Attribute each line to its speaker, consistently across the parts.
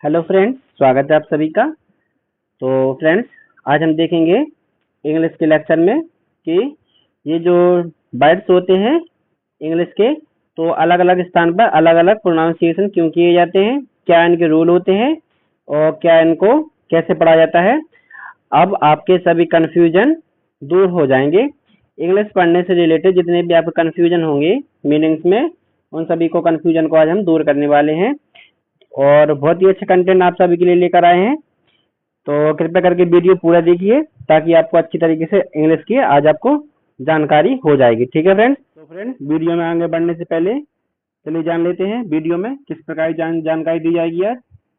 Speaker 1: Hello friends, स्वागत है आप सभी का। तो फ्रेंड्स, आज हम देखेंगे इंग्लिश के लेक्चर में कि ये जो वर्ड्स होते हैं इंग्लिश के, तो अलग अलग स्थान पर अलग अलग प्रोनाउंसिएशन क्यों किए जाते हैं, क्या इनके रूल होते हैं और क्या इनको कैसे पढ़ा जाता है। अब आपके सभी कन्फ्यूजन दूर हो जाएंगे। इंग्लिश पढ़ने से रिलेटेड जितने भी आपके कन्फ्यूजन होंगे मीनिंग्स में, उन सभी को कन्फ्यूजन को आज हम दूर करने वाले हैं और बहुत ही अच्छा कंटेंट आप सभी के लिए लेकर आए हैं। तो कृपया करके वीडियो पूरा देखिए ताकि आपको अच्छी तरीके से इंग्लिश की आज आपको जानकारी हो जाएगी। ठीक है फ्रेंड्स। तो फ्रेंड्स, वीडियो में आगे बढ़ने से पहले चलिए जान लेते हैं वीडियो में किस प्रकार की जानकारी दी जाएगी आज।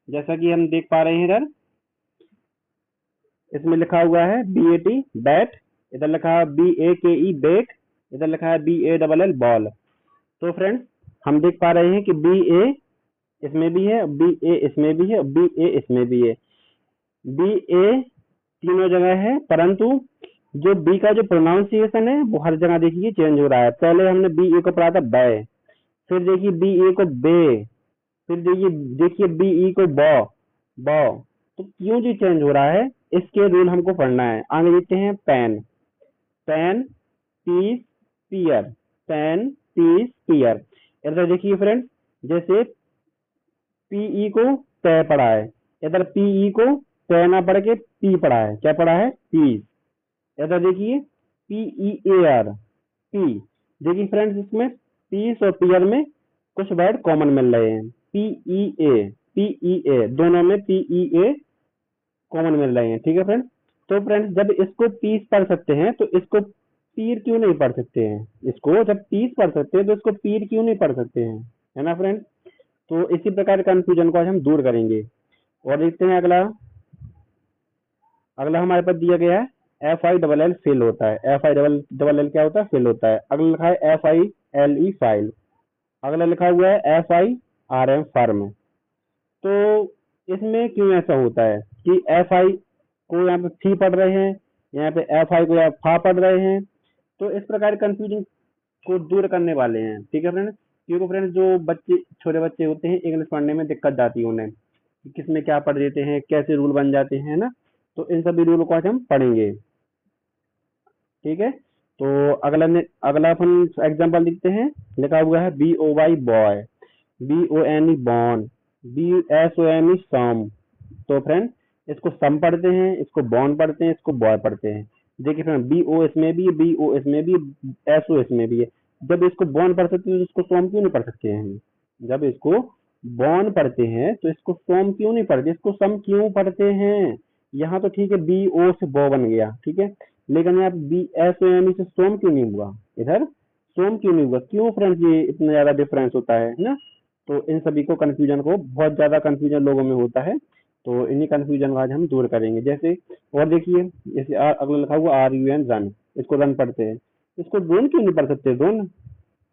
Speaker 1: जैसा कि हम देख पा रहे हैं इधर, इसमें लिखा हुआ है BAT बैट, इधर लिखा है BAKE बेट, इधर लिखा है BALL बॉल। तो फ्रेंड्स, हम देख पा रहे हैं कि BA इसमें भी है, BA इसमें भी है, BA इसमें भी है। BA तीनों जगह है, परंतु जो B का जो प्रोनाउंसिएशन है वो हर जगह देखिए चेंज हो रहा है। पहले हमने BA को पढ़ा था बै, फिर देखिए BA को बे, फिर देखिए BE को बॉ बॉ। तो क्यों जी चेंज हो रहा है, इसके रूल हमको पढ़ना है। आगे देखते हैं पेन, पेन पीस पियर, पेन पीस पियर। इधर देखिए फ्रेंड्स, जैसे पीई को तय पढ़ा है, इधर पीई को तय ना पढ़ के पी पढ़ा है। क्या पढ़ा है? पीस। इधर देखिए PEAR पी। देखिए फ्रेंड्स, इसमें पीस और पियर में कुछ वर्ड कॉमन मिल रहे हैं। पीईए दोनों में PEA कॉमन मिल रहे हैं। ठीक है फ्रेंड्स। तो फ्रेंड्स, जब इसको पीस पढ़ सकते हैं तो इसको पीर क्यों नहीं पढ़ सकते हैं? इसको जब पीस पढ़ सकते हैं तो इसको पीर क्यों नहीं पढ़ सकते हैं? है ना फ्रेंड्स। तो इसी प्रकार कंफ्यूजन को आज हम दूर करेंगे। और देखते हैं अगला। अगला हमारे पास दिया गया है FILL फिल होता है। FILL क्या होता है? फिल होता है। अगला लिखा है FILE फाइल। अगला लिखा हुआ है FIRM फर्म। तो इसमें क्यों ऐसा होता है कि FI को यहाँ पे फी पढ़ रहे हैं, यहाँ पे FI को यहाँ फा पढ़ रहे हैं। तो इस प्रकार कंफ्यूजन को दूर करने वाले हैं। ठीक है फ्रेंड्स। क्योंकि फ्रेंड्स, जो बच्चे छोटे बच्चे होते हैं इंग्लिश पढ़ने में दिक्कत जाती है उन्हें कि किसमें क्या पढ़ देते हैं, कैसे रूल बन जाते हैं ना। तो इन सभी रूल को आज हम पढ़ेंगे। ठीक है। तो अगला अपन एग्जांपल लिखते हैं। लिखा हुआ है BOY बॉय, BONE बॉन, BSOME सम। तो फ्रेंड, इसको सम पढ़ते हैं, इसको बॉन पढ़ते हैं, इसको बॉय पढ़ते हैं। देखिए फ्रेंड, BO इसमें भी, BO इसमें भी, SO इसमें भी है। जब इसको बॉन पढ़ सकते हैं तो इसको सोम क्यों नहीं पढ़ सकते हैं हम? जब इसको बॉन पढ़ते हैं तो इसको सोम क्यों नहीं पढ़ते? इसको सम क्यों पढ़ते हैं? यहाँ तो ठीक है, BO से बॉ बन गया, ठीक है, लेकिन यहाँ BSOME से सोम क्यों नहीं हुआ? इधर सोम क्यों नहीं हुआ? क्यों फ्रेंड्स ये इतना ज्यादा डिफरेंस होता है ना। तो इन सभी को कंफ्यूजन को बहुत ज्यादा कंफ्यूजन लोगों में होता है। तो इन्हीं कंफ्यूजन को आज हम दूर करेंगे। जैसे और देखिए, जैसे अगला लिखा हुआ RUN रन, इसको रन पढ़ते हैं। इसको रोन क्यों नहीं पढ़ सकते? रोन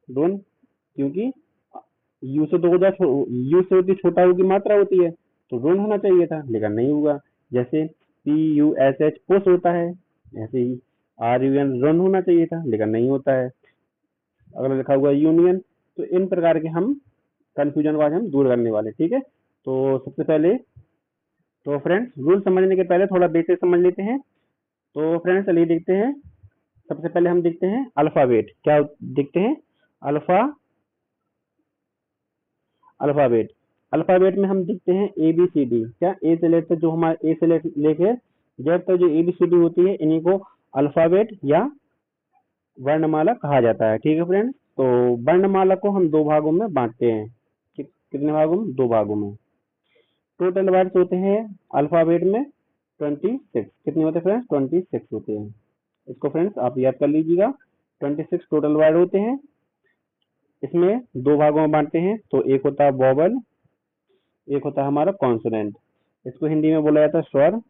Speaker 1: रोन क्योंकि यू से 2000 यू से होती छोटा होगी मात्रा होती है, तो रोन होना चाहिए था, लेकिन नहीं हुआ। जैसे PUSH पुश होता है, ऐसे ही RUN रन होना चाहिए था, लेकिन नहीं होता है। अगला लिखा हुआ यूनियन। तो इन प्रकार के हम कंफ्यूजन को आज हम दूर करने वाले। ठीक है। तो सबसे पहले, तो फ्रेंड्स, रूल समझने के पहले थोड़ा बेसिक समझ लेते हैं। तो फ्रेंड्स, चलिए देखते हैं। सबसे पहले हम देखते हैं अल्फाबेट। क्या देखते हैं? अल्फाबेट। अल्फाबेट में हम देखते हैं ABCD। क्या ए से लेकर जो हमारे ए से लेके जेड तक जो ABCD होती है, इन्हीं को अल्फाबेट या वर्णमाला कहा जाता है। ठीक है फ्रेंड्स। तो वर्णमाला को हम दो भागों में बांटते हैं। कितने भागों में? दो भागों में। टोटल वर्ड्स होते हैं अल्फाबेट में 26। कितने होते हैं फ्रेंड्स? 26 होते हैं। इसको फ्रेंड्स आप याद कर लीजिएगा। 26 टोटल वर्ड होते हैं। इसमें दो भागों में बांटते हैं। तो एक होता है वॉवल, एक होता है हमारा कॉन्सोनेंट। इसको हिंदी में बोला जाता है स्वर,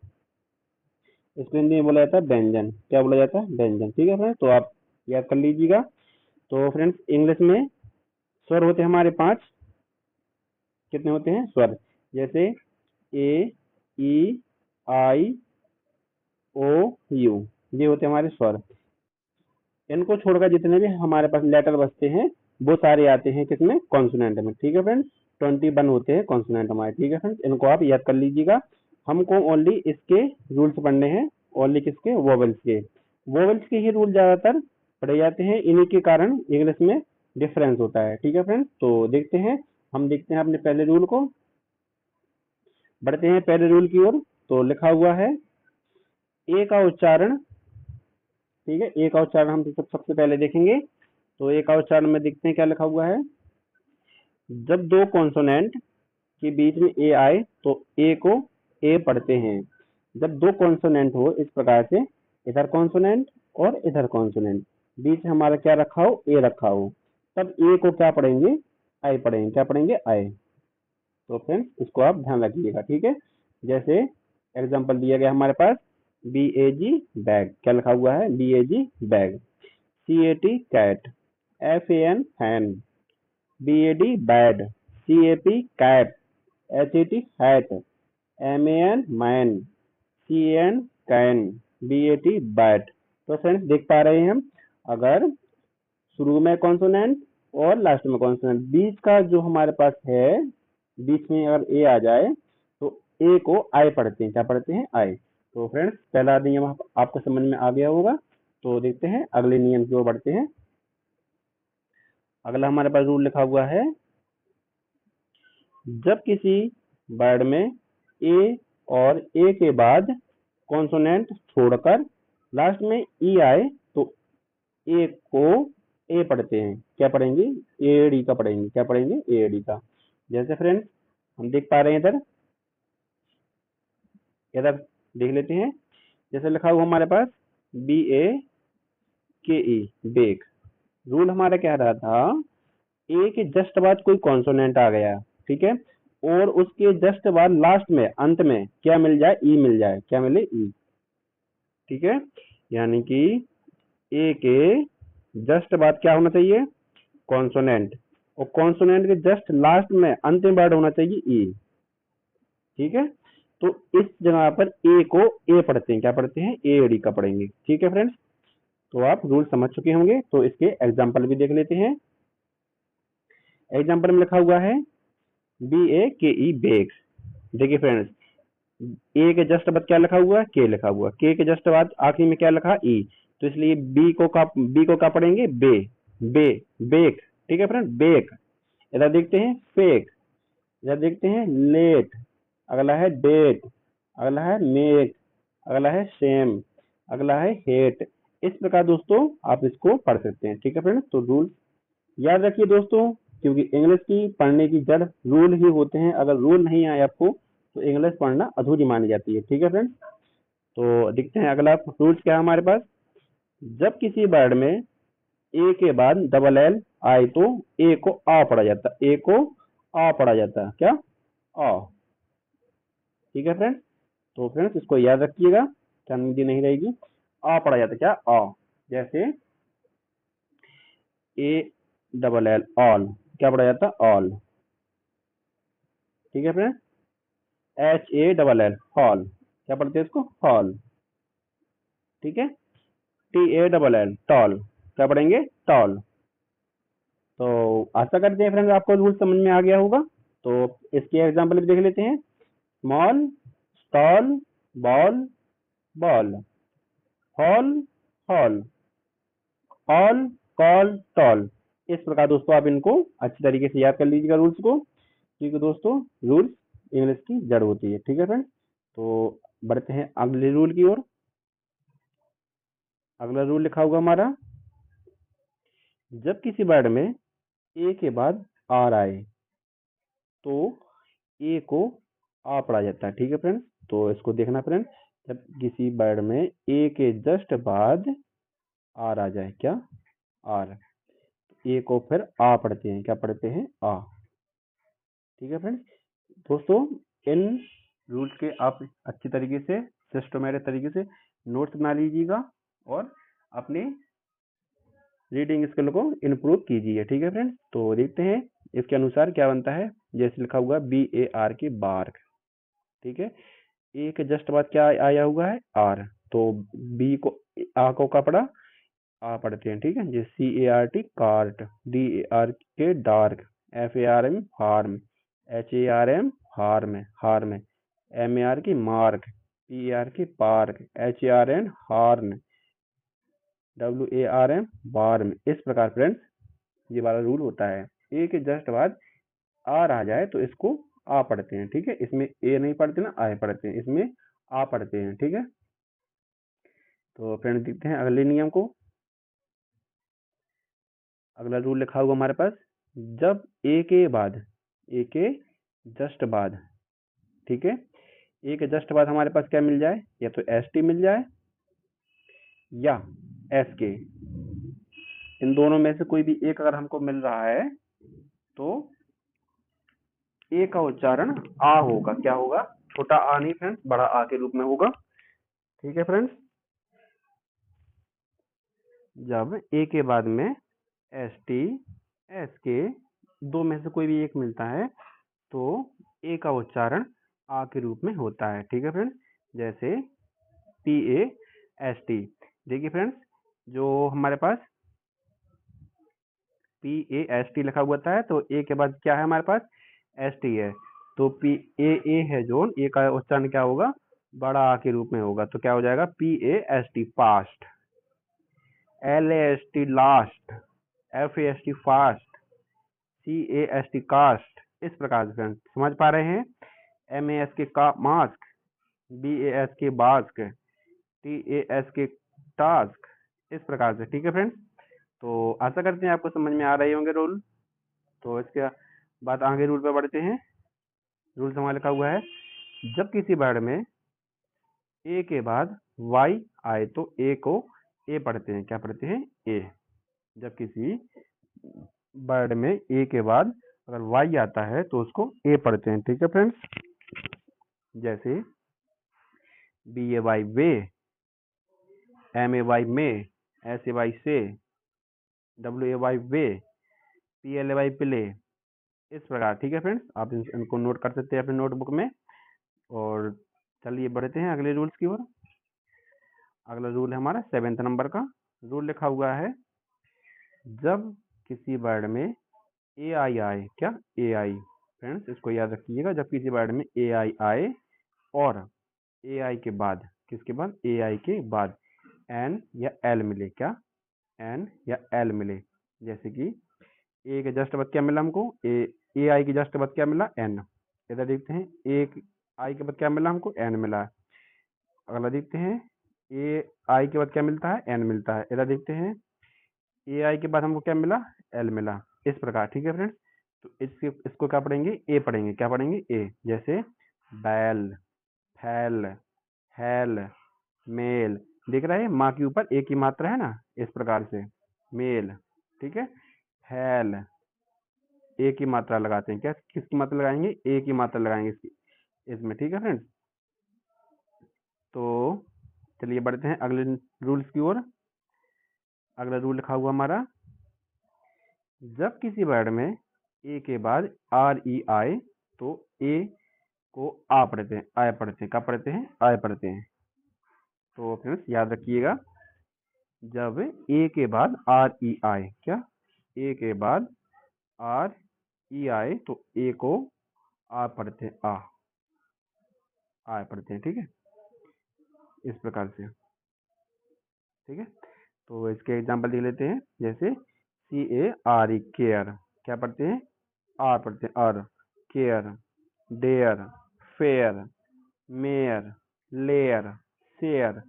Speaker 1: इसको हिंदी में बोला जाता है व्यंजन। क्या बोला जाता है? व्यंजन। ठीक है फ्रेंड्स। तो आप याद कर लीजिएगा। तो फ्रेंड्स, इंग्लिश में स्वर होते हैं हमारे 5। कितने होते हैं स्वर? जैसे A, E, I, O, U, ये होते हैं हमारे स्वर। इनको छोड़कर जितने भी हमारे पास लेटर बचते हैं वो सारे आते हैं किसमें? कॉन्सोनेंट में। ठीक है फ्रेंड्स। 21 होते हैं कॉन्सोनेंट हमारे। ठीक है फ्रेंड्स, इनको आप याद कर लीजिएगा। हमको ओनली इसके रूल्स पढ़ने हैं, ओनली किसके, वोवेल्स के। वोवेल्स के ही रूल ज्यादातर पढ़े जाते हैं, इन्हीं के कारण इंग्लिश में डिफरेंस होता है। ठीक है फ्रेंड्स, तो देखते हैं, हम देखते हैं अपने पहले रूल को, बढ़ते हैं पहले रूल की ओर। तो लिखा हुआ है ए का उच्चारण। ठीक है, ए का उच्चारण हम सबसे पहले देखेंगे। तो ए का उच्चारण में देखते हैं क्या लिखा हुआ है। जब दो कॉन्सोनेंट के बीच में ए आए तो ए को ए पढ़ते हैं। जब दो कॉन्सोनेंट हो इस प्रकार से, इधर कॉन्सोनेंट और इधर कॉन्सोनेंट, बीच में हमारा क्या रखा हो, ए रखा हो, तब ए को क्या पढ़ेंगे, आई पढ़ेंगे। क्या पढ़ेंगे, आई। तो फ्रेंड्स इसको आप ध्यान रखिएगा। ठीक है, जैसे एग्जांपल दिया गया हमारे पास, बी ए जी बैग, क्या लिखा हुआ है, B A G bag. C A T cat, F A N fan, B A D bad, C A P cap, H A T hat, M A N man, C N can, B A T bat. तो friends देख पा रहे हैं हम, अगर शुरू में consonant और लास्ट में कॉन्सोनेंट, बीच का जो हमारे पास है, बीच में अगर ए आ जाए तो ए को आई पढ़ते हैं। क्या पढ़ते हैं, आई। तो फ्रेंड्स पहला नियम आपको समझ में आ गया होगा। तो देखते हैं अगले नियम की ओर बढ़ते हैं। अगला हमारे पास रूल लिखा हुआ है, जब किसी वर्ड में ए और ए के बाद कॉन्सोनेंट छोड़कर लास्ट में ई आए तो ए को ए पढ़ते हैं। क्या पढ़ेंगे, ए डी का पढ़ेंगे। क्या पढ़ेंगे, ए डी का। जैसे फ्रेंड्स हम देख पा रहे हैं, इधर इधर देख लेते हैं। जैसे लिखा हुआ हमारे पास बी ए के ई बेक। रूल हमारा क्या रहा था, ए के जस्ट बाद कोई कॉन्सोनेंट आ गया, ठीक है, और उसके जस्ट बाद लास्ट में अंत में क्या मिल जाए, ई मिल जाए। क्या मिले, ई। ठीक है, यानी कि ए के जस्ट बाद क्या होना चाहिए, कॉन्सोनेंट, और कॉन्सोनेंट के जस्ट लास्ट में अंतिम वर्ड होना चाहिए ई। ठीक है, तो इस जगह पर ए को ए पढ़ते हैं। क्या पढ़ते हैं, ए डी का पढ़ेंगे। ठीक है फ्रेंड्स, तो आप रूल समझ चुके होंगे। तो इसके एग्जाम्पल भी देख लेते हैं। एग्जाम्पल में लिखा हुआ है बी ए के ई बेक्स। देखिए फ्रेंड्स, ए के जस्ट बाद क्या लिखा हुआ है, के लिखा हुआ, के के जस्ट बाद आखिरी में क्या लिखा, ई। तो इसलिए बी को क्या पढ़ेंगे, बे, बे, बेक। ठीक है फ्रेंड, बेक। इधर देखते हैं फेक, इधर देखते हैं लेट, अगला है डेट, अगला है मेक, अगला है सेम, अगला है हेट। इस प्रकार दोस्तों आप इसको पढ़ सकते हैं। ठीक है फ्रेंड्स, तो रूल याद रखिए दोस्तों, क्योंकि इंग्लिश की पढ़ने की जड़ रूल ही होते हैं। अगर रूल नहीं आए आपको तो इंग्लिश पढ़ना अधूरी मानी जाती है। ठीक है फ्रेंड्स, तो देखते हैं अगला रूल्स क्या है हमारे पास। जब किसी वर्ड में ए के बाद डबल एल आए तो ए को आ पढ़ा जाता है। ए को आ पढ़ा जाता है। क्या, आ। ठीक है फ्रेंड्स, तो फ्रेंड्स इसको याद रखिएगा, शर्मिंदगी नहीं रहेगी। आ पढ़ा जाता है, क्या, आ। जैसे ए डबल एल ऑल, क्या पढ़ा जाता है, ऑल। ठीक है friends, H A double L hall, क्या पढ़ते हैं इसको, हॉल। ठीक है, T A double L toll, क्या पढ़ेंगे, टॉल। तो आशा करते हैं फ्रेंड्स आपको रूल समझ में आ गया होगा। तो इसके एग्जांपल भी देख लेते हैं। Small, stall, ball, ball, hall, hall, all, call, tall. इस प्रकार दोस्तों आप इनको अच्छी तरीके से याद कर लीजिएगा रूल्स को, क्योंकि दोस्तों रूल्स इंग्लिश की जड़ होती है। ठीक है फ्रेंड्स, तो बढ़ते हैं अगले रूल की ओर। अगला रूल लिखा होगा हमारा, जब किसी वर्ड में ए के बाद आर आए तो ए को आ पढ़ा जाता है। ठीक है फ्रेंड्स, तो इसको देखना फ्रेंड्स, जब किसी वर्ड में ए के जस्ट बाद आर आ जाए, क्या, आर, ए को फिर आ पढ़ते हैं। क्या पढ़ते हैं, आ। ठीक है फ्रेंड्स, दोस्तों इन रूल्स के आप अच्छी तरीके से सिस्टमेटिक तरीके से नोट्स बना लीजिएगा और अपने रीडिंग स्किल को इम्प्रूव कीजिए। ठीक है फ्रेंड्स, तो देखते हैं इसके अनुसार क्या बनता है। जैसे लिखा हुआ बी ए आर की बार्क। ठीक है, ए के जस्ट बाद क्या आया हुआ है, आर, तो बी को आ को का पढ़ा, आ पढ़ते हैं। ठीक है, जैसे C A R T cart, D A R K dark, F A R M farm, HARM harm, harm, MAR K mark, PAR K park, HARN horn, WARM warm. इस प्रकार फ्रेंड्स ये वाला रूल होता है। ए के जस्ट बाद are आ जाए तो इसको आ पढ़ते हैं, ठीक है। इसमें ए नहीं पढ़ते ना, आए पढ़ते हैं, इसमें आ पढ़ते हैं, ठीक है। तो फ्रेंड्स देखते हैं अगले नियम को। अगला रूल लिखा हुआ हमारे पास, जब ए के बाद, ए के जस्ट बाद, ठीक है, ए के जस्ट बाद हमारे पास क्या मिल जाए, या तो एस टी मिल जाए या एस के। इन दोनों में से कोई भी एक अगर हमको मिल रहा है तो ए का उच्चारण आ होगा। क्या होगा, छोटा आ नहीं फ्रेंड्स, बड़ा आ के रूप में होगा, ठीक है फ्रेंड्स। जब ए के बाद में एस टी, एस के, दो में से कोई भी एक मिलता है तो ए का उच्चारण आ के रूप में होता है, ठीक है फ्रेंड्स। जैसे PAST। देखिए फ्रेंड्स, जो हमारे पास PAST लिखा हुआ था है तो ए के बाद क्या है हमारे पास, ST है। तो PAA है जो ए का उच्चारण क्या होगा, बड़ा आ के रूप में होगा। तो क्या हो जाएगा, PAST past, LAST last, FAST fast, CAST cast. इस प्रकार से फ्रेंड्स समझ पा रहे हैं। MAS का मास्क, BAS के बास्क, TAS के टास्क। इस प्रकार से, ठीक है फ्रेंड्स। तो आशा करते हैं आपको समझ में आ रहे होंगे रूल। तो इसके बाद आगे रूल पे बढ़ते हैं। रूल हमारा लिखा हुआ है, जब किसी वर्ड में ए के बाद वाई आए तो ए को ए पढ़ते हैं। क्या पढ़ते हैं, ए। जब किसी वर्ड में ए के बाद अगर वाई आता है तो उसको ए पढ़ते हैं, ठीक है फ्रेंड्स। जैसे BAY वे, MAY में, SAY से, WAY वे, PLAY प्ले। इस प्रकार, ठीक है फ्रेंड्स। आप इनको नोट कर सकते हैं अपने नोटबुक में। और चलिए बढ़ते हैं अगले रूल्स की ओर। अगला रूल है हमारा 7th नंबर का। रूल लिखा हुआ है, जब किसी वर्ड में AI आए, क्या, AI। फ्रेंड्स इसको याद रखिएगा, जब किसी वर्ड में AI आए और AI के बाद, किसके बाद, AI के बाद N या L मिले। क्या, N या L मिले। जैसे कि ए के जस्ट बाद क्या मिला हमको, AI के जस्ट बाद क्या मिला, N। इधर देखते हैं, AI के बाद क्या मिला हमको, N मिला। अगला देखते हैं, AI के बाद क्या मिलता है, N मिलता है। इधर देखते हैं, AI के बाद हमको क्या मिला, L मिला। इस प्रकार, ठीक है फ्रेंड्स। तो इसको क्या पढ़ेंगे, ए पढ़ेंगे। क्या पढ़ेंगे, ए। जैसे बैल, फैल, हैल, मेल। देख रहे हैं, माँ के ऊपर एक ही मात्रा है ना, इस प्रकार से मेल, ठीक है। हैल, एक ही मात्रा लगाते हैं। क्या, किसकी मात्रा लगाएंगे, एक ही मात्रा लगाएंगे इसमें, ठीक है फ्रेंड्स। तो चलिए बढ़ते हैं अगले रूल्स की ओर। अगला रूल लिखा हुआ हमारा, जब किसी वर्ड में ए के बाद RE आए तो ए को आ पढ़ते हैं, आय पढ़ते हैं। क्या पढ़ते हैं, आय पढ़ते हैं। तो फ्रेंड्स याद रखिएगा, जब ए के बाद RE आए, क्या, ए के बाद RE आए तो ए को आ पढ़ते हैं, आय पढ़ते हैं, ठीक है। इस प्रकार से, ठीक है। तो इसके एग्जाम्पल देख लेते हैं। जैसे CARE केयर। क्या पढ़ते हैं, आर पढ़ते हैं, R. Care, dare, fair, mayor, layer, share.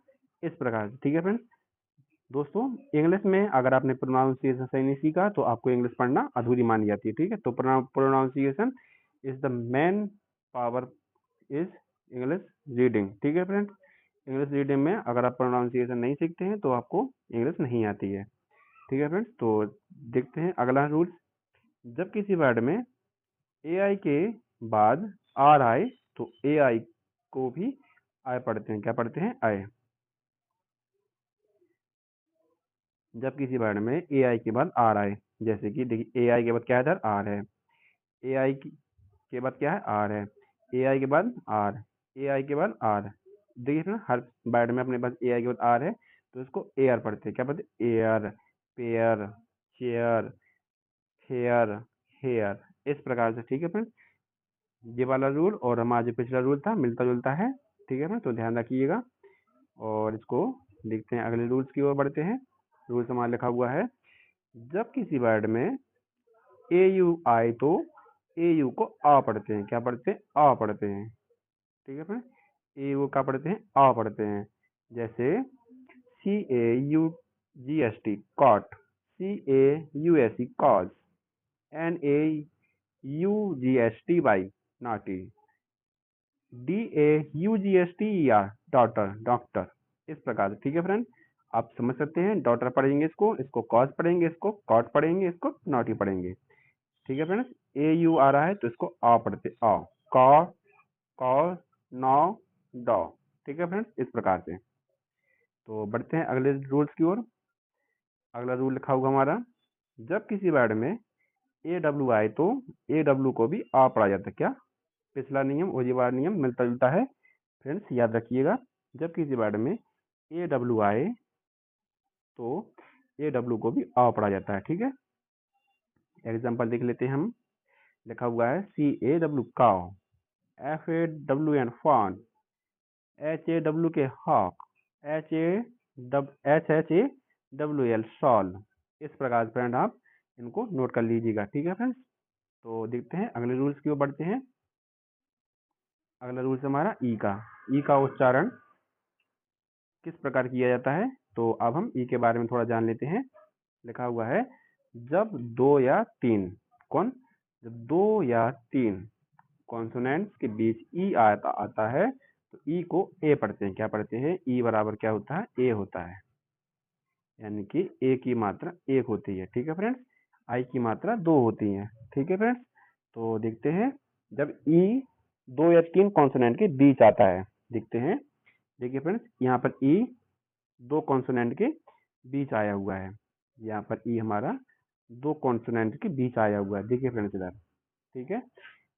Speaker 1: इस प्रकार से, ठीक है फ्रेंड्स। दोस्तों इंग्लिश में अगर आपने प्रोनाउंसिएशन सही नहीं सीखा तो आपको इंग्लिश पढ़ना अधूरी मानी जाती है, ठीक है। तो pronunciation is the main power is English reading, ठीक है फ्रेंड्स। इंग्लिश रीडिंग में अगर आप प्रोनाउंसिएशन नहीं सीखते हैं तो आपको इंग्लिश नहीं आती है, ठीक है फ्रेंड्स। तो देखते हैं अगला रूल, जब किसी वर्ड में AI के बाद R आए तो AI को भी आय पढ़ते हैं। क्या पढ़ते हैं, आय। जब किसी वर्ड में AI के बाद R आए, जैसे कि देखिए AI के बाद क्या है, इधर R है। AI के बाद क्या है, R है। AI के बाद R, AI के बाद R। देखिए ना, हर वर्ड में अपने पास AI के बाद R है तो इसको एयर पढ़ते हैं। क्या पढ़ते हैं, air, pair, chair, hair, hair. इस प्रकार से, ठीक है फ्रेंड्स। ये वाला रूल और हमारा जो पिछला रूल था मिलता जुलता है, ठीक है ना, तो ध्यान रखिएगा। और इसको देखते हैं, अगले रूल्स की ओर बढ़ते हैं। रूल्स हमारा लिखा हुआ है, जब किसी वर्ड में ए यू आए तो ए यू को आ पढ़ते हैं। क्या पढ़ते हैं? आ पढ़ते हैं, ठीक है फ्रेंड। ए यू का पढ़ते हैं, आ पढ़ते हैं। जैसे CAUGST caught, CAUSE cause, NAUGSTY naughty, DAUGSTER daughter, doctor. इस प्रकार से, ठीक है फ्रेंड, आप समझ सकते हैं। डॉटर पढ़ेंगे इसको, इसको कॉज पढ़ेंगे, इसको कॉट पढ़ेंगे, इसको नॉटी पढ़ेंगे, ठीक है फ्रेंड्स। AU आ रहा है तो इसको आ पढ़ते, आ, कॉ, कॉ, नौ, डॉ, ठीक है फ्रेंड्स, इस प्रकार से। तो बढ़ते हैं अगले रूल्स की ओर। अगला रूल लिखा हुआ हमारा, जब किसी वर्ड में AW आए तो AW को भी आ पढ़ा जाता है। क्या? पिछला नियम और ये वाला नियम मिलता जुलता है फ्रेंड्स, याद रखिएगा। जब किसी वर्ड में AW आए तो AW को भी आ पढ़ा जाता है, ठीक है। एग्जाम्पल देख लेते हैं हम। लिखा हुआ है CAW cow, FAWN fawn, HAW के हॉक, HHAWL सॉल। इस प्रकार से फ्रेंड आप इनको नोट कर लीजिएगा, ठीक है फ्रेंड्स। तो देखते हैं अगले रूल्स की ओर बढ़ते हैं। अगला रूल्स हमारा ई का उच्चारण किस प्रकार किया जाता है, तो अब हम ई के बारे में थोड़ा जान लेते हैं। लिखा हुआ है, जब दो या तीन, कौन, जब दो या तीन कॉन्सोनेंट्स के बीच ई आता है तो ई को ए पढ़ते हैं। क्या पढ़ते हैं? ई बराबर क्या होता है? ए होता है, यानी कि ए की मात्रा एक होती है, ठीक है फ्रेंड्स। आई की मात्रा दो होती है, ठीक है फ्रेंड्स। तो देखते हैं, जब ई दो या तीन कॉन्सोनेंट के बीच आता है, देखते हैं। देखिए फ्रेंड्स, यहाँ पर ई दो कॉन्सोनेंट के बीच आया हुआ है। यहाँ पर ई हमारा दो कॉन्सोनेंट के बीच आया हुआ है, देखिए फ्रेंड्स इधर, ठीक है।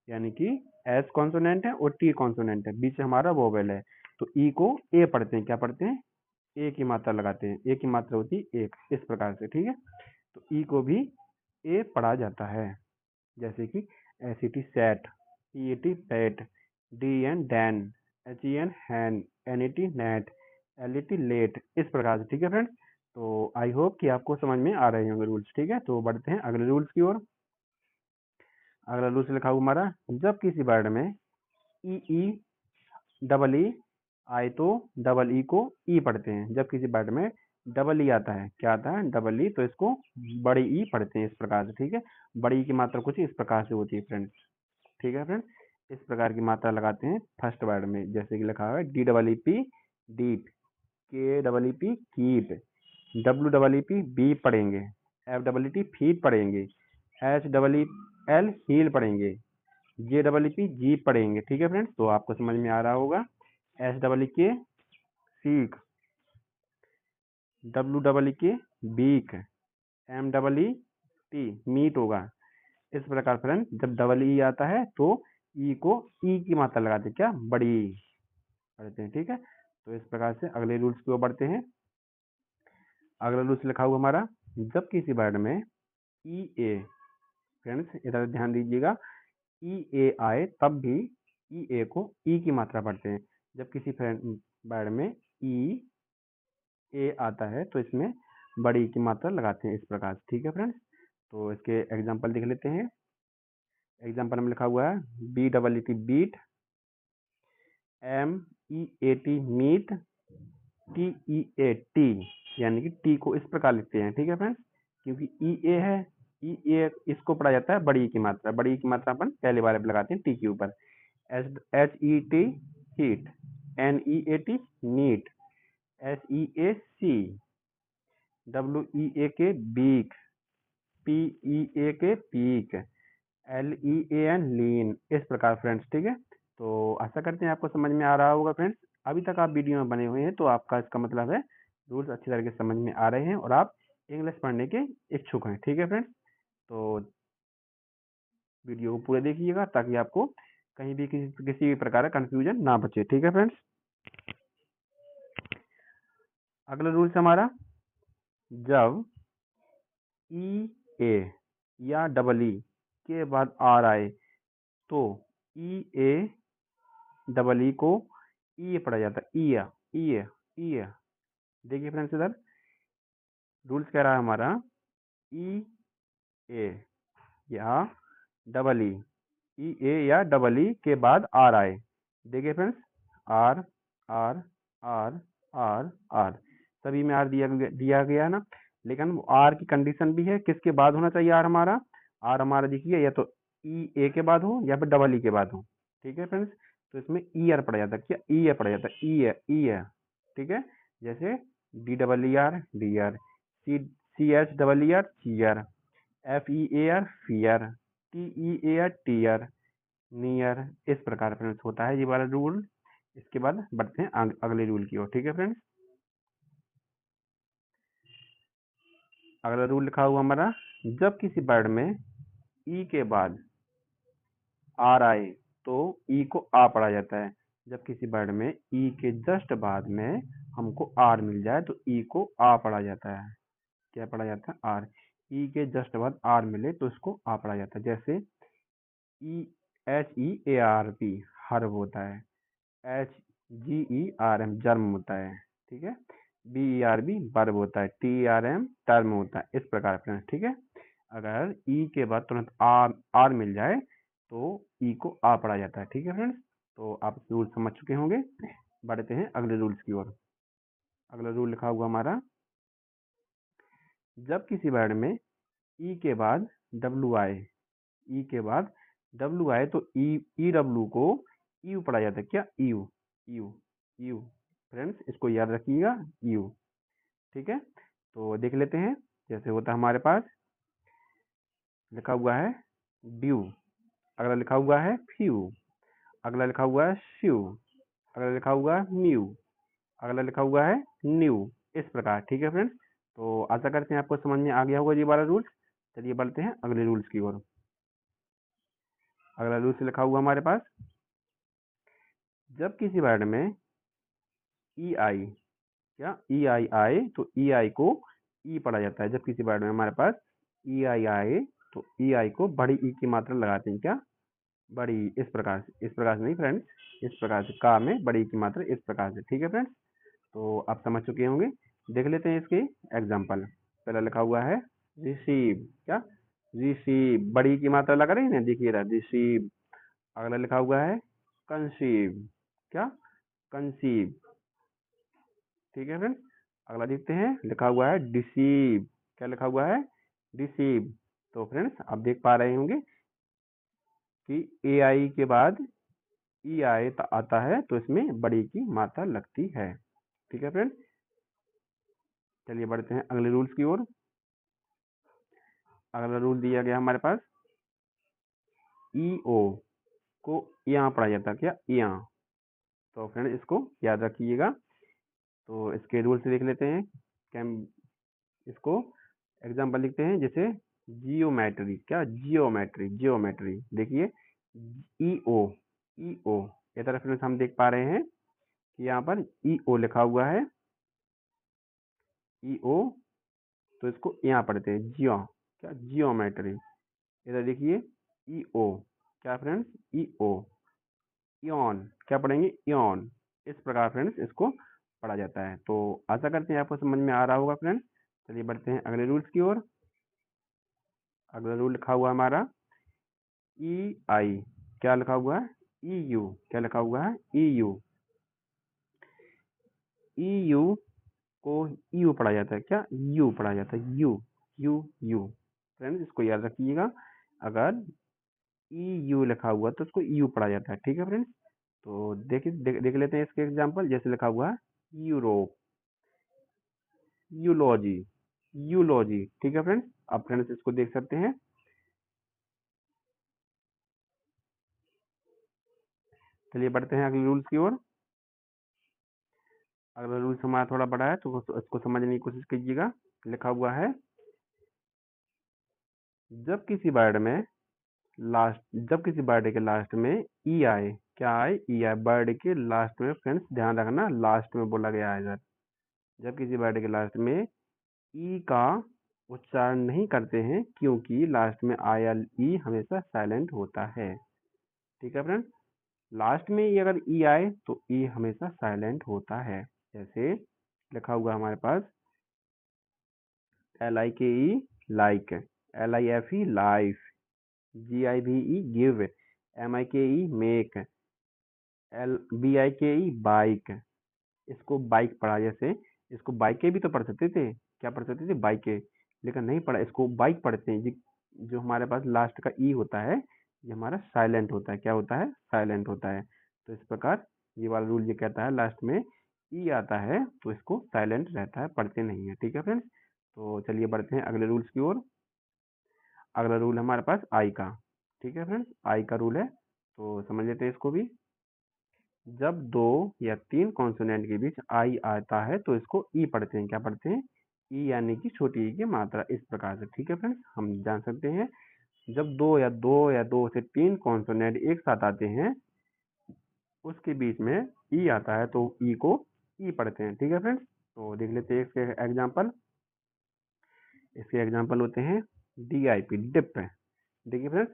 Speaker 1: यानी कि एस कॉन्सोनेंट है और टी कॉन्सोनेंट है, बीच में हमारा वोवेल है। तो ई को ए पढ़ते हैं। क्या पढ़ते हैं? ए की मात्रा लगाते हैं। ए की मात्रा होती है एक, इस प्रकार से, ठीक है। तो ई को भी ए पढ़ा जाता है। जैसे कि SET set, PAT PAT, DN Dan, HEN हैन, NET नेट, LET लेट, इस प्रकार से, ठीक है फ्रेंड्स। तो आई होप कि आपको समझ में आ रहे होंगे रूल्स, ठीक है। तो बढ़ते हैं अगले रूल्स की ओर। अगला रूल्स लिखा हुआ हमारा, जब किसी वर्ड में ई डबल ई आए तो डबल ई को ई पढ़ते हैं। जब किसी वर्ड में डबल ई आता है, क्या आता है? डबल ई, तो इसको बड़ी ई पढ़ते हैं, इस प्रकार से, ठीक है। बड़ी ई की मात्रा कुछ इस प्रकार से होती है फ्रेंड्स, ठीक है फ्रेंड्स। इस प्रकार की मात्रा लगाते हैं फर्स्ट वर्ड में, जैसे कि लिखा हुआ है DEEP deep, KEEP keep, WEEP बी पढ़ेंगे, FEET फीट पढ़ेंगे, HEEL हील पढ़ेंगे, JEEP जीप पढ़ेंगे, ठीक है फ्रेंड्स। तो आपको समझ में आ रहा होगा। SEEK seek, WEEK beak, MEET meet होगा। इस प्रकार फ्रेंड, जब डबल ई आता है तो ई को ई की मात्रा लगाते हैं, क्या? बड़ी पढ़ते हैं, ठीक है। तो इस प्रकार से अगले रूल्स की ओर बढ़ते हैं। अगला रूल्स लिखा हुआ हमारा, जब किसी वर्ड में ई ए, फ्रेंड्स इधर ध्यान दीजिएगा, ई ए आए तब भी ई ए को ई की मात्रा पढ़ते हैं। जब किसी वर्ड में ई ए आता है तो इसमें बड़ी की मात्रा लगाते हैं, इस प्रकार से, ठीक है फ्रेंड्स। तो इसके एग्जाम्पल देख लेते हैं। एग्जाम्पल में लिखा हुआ है, BEET beet, MEAT meat, TEAT, यानी कि टी को इस प्रकार लिखते हैं, ठीक है फ्रेंड्स। क्योंकि ई ए है, ई ए इसको पढ़ा जाता है बड़ी की मात्रा। बड़ी की मात्रा अपन पहले बार लगाते हैं टी के ऊपर। HET heat, NEAT NEET, SEAC, WEAK beak, PEAK peak, LEAN लीन, इस प्रकार फ्रेंड्स, ठीक है। तो आशा करते हैं आपको समझ में आ रहा होगा फ्रेंड्स। अभी तक आप वीडियो में बने हुए हैं तो आपका इसका मतलब है रूल्स अच्छी तरीके से समझ में आ रहे हैं और आप इंग्लिश पढ़ने के इच्छुक हैं, ठीक है फ्रेंड्स। तो वीडियो को पूरे देखिएगा ताकि आपको कहीं भी किसी भी प्रकार का कंफ्यूजन ना बचे, ठीक है फ्रेंड्स। अगला रूल्स हमारा, जब ई ए या डबल ई के बाद आर आए तो ई ए डबल ई को ई पढ़ा जाता है, ई। देखिए फ्रेंड्स, इधर रूल्स कह रहा है हमारा ई ए या डबल ई ए या डबल ई के बाद आर आए। देखिए friends, R R R R R, सभी में आर दिया गया है ना, लेकिन आर की कंडीशन भी है, किसके बाद होना चाहिए आर हमारा? आर हमारा देखिए या तो ई ए के बाद हो या फिर डबल ई के बाद हो। ठीक है फ्रेंड्स, तो इसमें ई आर पढ़ा जाता है, क्या ई ए पढ़ा जाता है, ई है। ठीक है, जैसे D double E R deer, C H double E R cheer, F E A R fear, T E A R tear near. इस प्रकार फ्रेंड्स होता है ये वाला रूल। इसके बाद बढ़ते हैं अगले रूल की ओर। ठीक है फ्रेंड्स, अगला रूल लिखा हुआ हमारा, जब किसी वर्ड में ई के बाद आर आए तो ई को आ पढ़ा जाता है। जब किसी वर्ड में ई के जस्ट बाद में हमको आर मिल जाए तो ई को आ पढ़ा जाता है। क्या पढ़ा जाता है? आर। ई के जस्ट बाद आर मिले तो इसको आ पढ़ा जाता है। जैसे E H E A R P herb होता है, H G E R M germ होता है। ठीक है, B E R B verb होता है, टी आर एम टर्म होता है। इस प्रकार फ्रेंड्स, ठीक है, अगर ई के बाद तुरंत आर मिल जाए तो ई को आ पढ़ा जाता है। ठीक है फ्रेंड्स, तो आप रूल समझ चुके होंगे। बढ़ते हैं अगले रूल्स की ओर। अगला रूल लिखा हुआ हमारा, जब किसी वर्ड में ई के बाद डब्ल्यू आए, ई के बाद डब्ल्यू आए तो ई डब्ल्यू को यू पढ़ा जाता है। क्या? You you you. फ्रेंड्स इसको याद रखिएगा, यू। ठीक है, तो देख लेते हैं। जैसे होता है हमारे पास लिखा हुआ है ड्यू, अगला लिखा हुआ है फ्यू, अगला लिखा हुआ है श्यू, अगला लिखा हुआ है म्यू, अगला लिखा हुआ है न्यू। इस प्रकार। ठीक है फ्रेंड्स, तो आशा करते हैं आपको समझ में आ गया होगा ये वाला रूल्स। चलिए बढ़ते हैं अगले रूल्स की ओर। अगला रूल्स लिखा हुआ हमारे पास, जब किसी वर्ड में ई आई, क्या ई आई आए तो ई आई को ई पढ़ा जाता है। जब किसी वर्ड में हमारे पास ई आई आए तो ई आई को बड़ी ई की मात्रा लगाते हैं। क्या? बड़ी। इस प्रकार से नहीं फ्रेंड्स, इस प्रकार से का में बड़ी की मात्रा इस प्रकार से। ठीक है फ्रेंड्स, तो आप समझ चुके होंगे। देख लेते हैं इसके एग्जाम्पल। पहला लिखा हुआ है रिसीव, क्या? रिसीव, बड़ी की मात्रा लगा रही है ना, देखिए रिसीव। अगला लिखा हुआ है कंसीव, क्या? कंसीव। ठीक है फ्रेंड्स, अगला देखते हैं, लिखा हुआ है डिसीव, क्या लिखा हुआ है? डिसीव। तो फ्रेंड्स आप देख पा रहे होंगे कि ए आई के बाद ई आए आता है तो इसमें बड़ी की मात्रा लगती है। ठीक है फ्रेंड्स, चलिए बढ़ते हैं अगले रूल्स की ओर। अगला रूल दिया गया हमारे पास, ई ओ को यहाँ पढ़ा जाता है। क्या? यहाँ। तो फ्रेंड इसको याद रखिएगा। तो इसके रूल्स देख लेते हैं। कैम इसको एग्जाम्पल लिखते हैं, जैसे जियोमेट्री, क्या? Geometry, geometry. देखिए ई ओ ये तरह फ्रेंड्स हम देख पा रहे हैं कि यहाँ पर ई ओ लिखा हुआ है, ई ओ, तो इसको यहाँ पढ़ते हैं जियो, क्या? जियोमेट्री। इधर देखिए ई ओ, क्या फ्रेंड्स? ई ओ। इॉन, क्या पढ़ेंगे? इॉन। इस प्रकार फ्रेंड्स इसको पढ़ा जाता है। तो आशा करते हैं आपको समझ में आ रहा होगा फ्रेंड्स। चलिए बढ़ते हैं अगले रूल्स की ओर। अगला रूल लिखा हुआ हमारा ई आई, क्या लिखा हुआ है? ई यू, क्या लिखा हुआ है? ई यू। ई यू को यू पढ़ा जाता है। क्या? यू पढ़ा जाता है, यू यू यू। फ्रेंड्स इसको याद रखिएगा, अगर ई यू लिखा हुआ तो उसको यू पढ़ा जाता है। ठीक है फ्रेंड्स, तो देख लेते हैं इसके एग्जांपल। जैसे लिखा हुआ है यूरोप, यूलॉजी, यूलॉजी। ठीक है फ्रेंड्स, आप फ्रेंड्स इसको देख सकते हैं। चलिए बढ़ते हैं अगले रूल्स की ओर। अगला रूल्स हमारा थोड़ा बड़ा है तो इसको समझने की कोशिश कीजिएगा। लिखा हुआ है, जब किसी वर्ड के लास्ट में ई आए, क्या आए? ई आए। वर्ड के लास्ट में फ्रेंड्स ध्यान रखना, लास्ट में बोला गया है इधर। जब किसी वर्ड के लास्ट में ई का उच्चारण नहीं करते हैं, क्योंकि लास्ट में आई एल ई हमेशा साइलेंट होता है। ठीक है फ्रेंड्स। लास्ट में ये अगर ई आए तो ई हमेशा साइलेंट होता है। जैसे लिखा हुआ हमारे पास LIKE like, LIFE life, GIVE give, MIKE make, BIKE bike. इसको बाइक पढ़ा, जैसे इसको बाइकें भी तो पढ़ सकते थे, क्या पढ़ सकते थे, बाइकें, लेकिन नहीं पढ़ा, इसको बाइक पढ़ते हैं। जो हमारे पास लास्ट का ई होता है ये हमारा साइलेंट होता है। क्या होता है, साइलेंट होता है। तो इस प्रकार ये वाला रूल ये कहता है लास्ट में ई आता है तो इसको साइलेंट रहता है, पढ़ते नहीं है। ठीक है फ्रेंड्स, तो चलिए बढ़ते हैं अगले रूल्स की ओर। अगला रूल हमारे पास आई का। ठीक है फ्रेंड्स, आई का रूल है तो समझ लेते हैं इसको भी। जब दो या तीन कॉन्सोनेंट के बीच आई आता है तो इसको ई पढ़ते हैं। क्या पढ़ते हैं, ई यानी कि छोटी ई की मात्रा, इस प्रकार से। ठीक है फ्रेंड्स, हम जान सकते हैं जब दो से तीन कॉन्सोनेंट एक साथ आते हैं उसके बीच में ई आता है तो ई को ई पढ़ते हैं। ठीक है फ्रेंड्स, तो देख लेते हैं इसके एग्जाम्पल। इसके एग्जाम्पल होते हैं DIP डिप। देखिए फ्रेंड्स,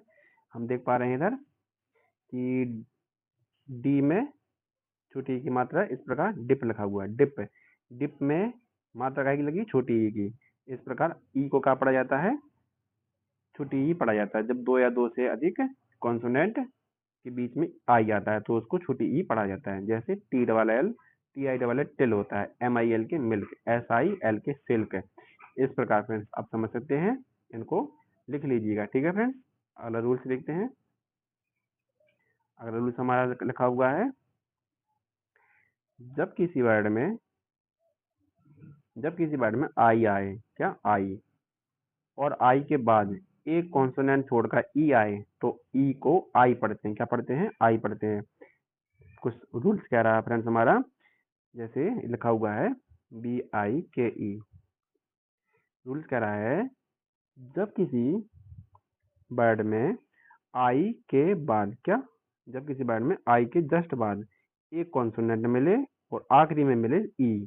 Speaker 1: हम देख पा रहे हैं इधर कि डी में छोटी ई की मात्रा इस प्रकार डिप लिखा हुआ है। डिप, डिप में मात्रा काहे की लगी, छोटी ई की। इस प्रकार ई को क्या पढ़ा जाता है, छोटी ई पढ़ा जाता है। जब दो या दो से अधिक कॉन्सोनेंट के बीच में आई आता है तो उसको छोटी ई पढ़ा जाता है। जैसे TILL टिल होता है, MIL के मिल्क, SIL के सिल्क। इस प्रकार फ्रेंड्स आप समझ सकते हैं, इनको लिख लीजिएगा। ठीक है फ्रेंड्स, अगला रूल्स देखते हैं। अगला रूल्स हमारा लिखा हुआ है, जब किसी वर्ड में आई आए, क्या आई, और आई के बाद एक कॉन्सोनेंट छोड़कर ई आए तो ई को आई पढ़ते हैं। क्या पढ़ते हैं, आई पढ़ते हैं। कुछ रूल्स कह रहा है फ्रेंड्स हमारा, जैसे लिखा हुआ है BIKE। रूल्स कह रहा है जब किसी वर्ड में आई के बाद, क्या, जब किसी वर्ड में आई के जस्ट बाद एक कॉन्सोनेंट मिले और आखिरी में मिले ई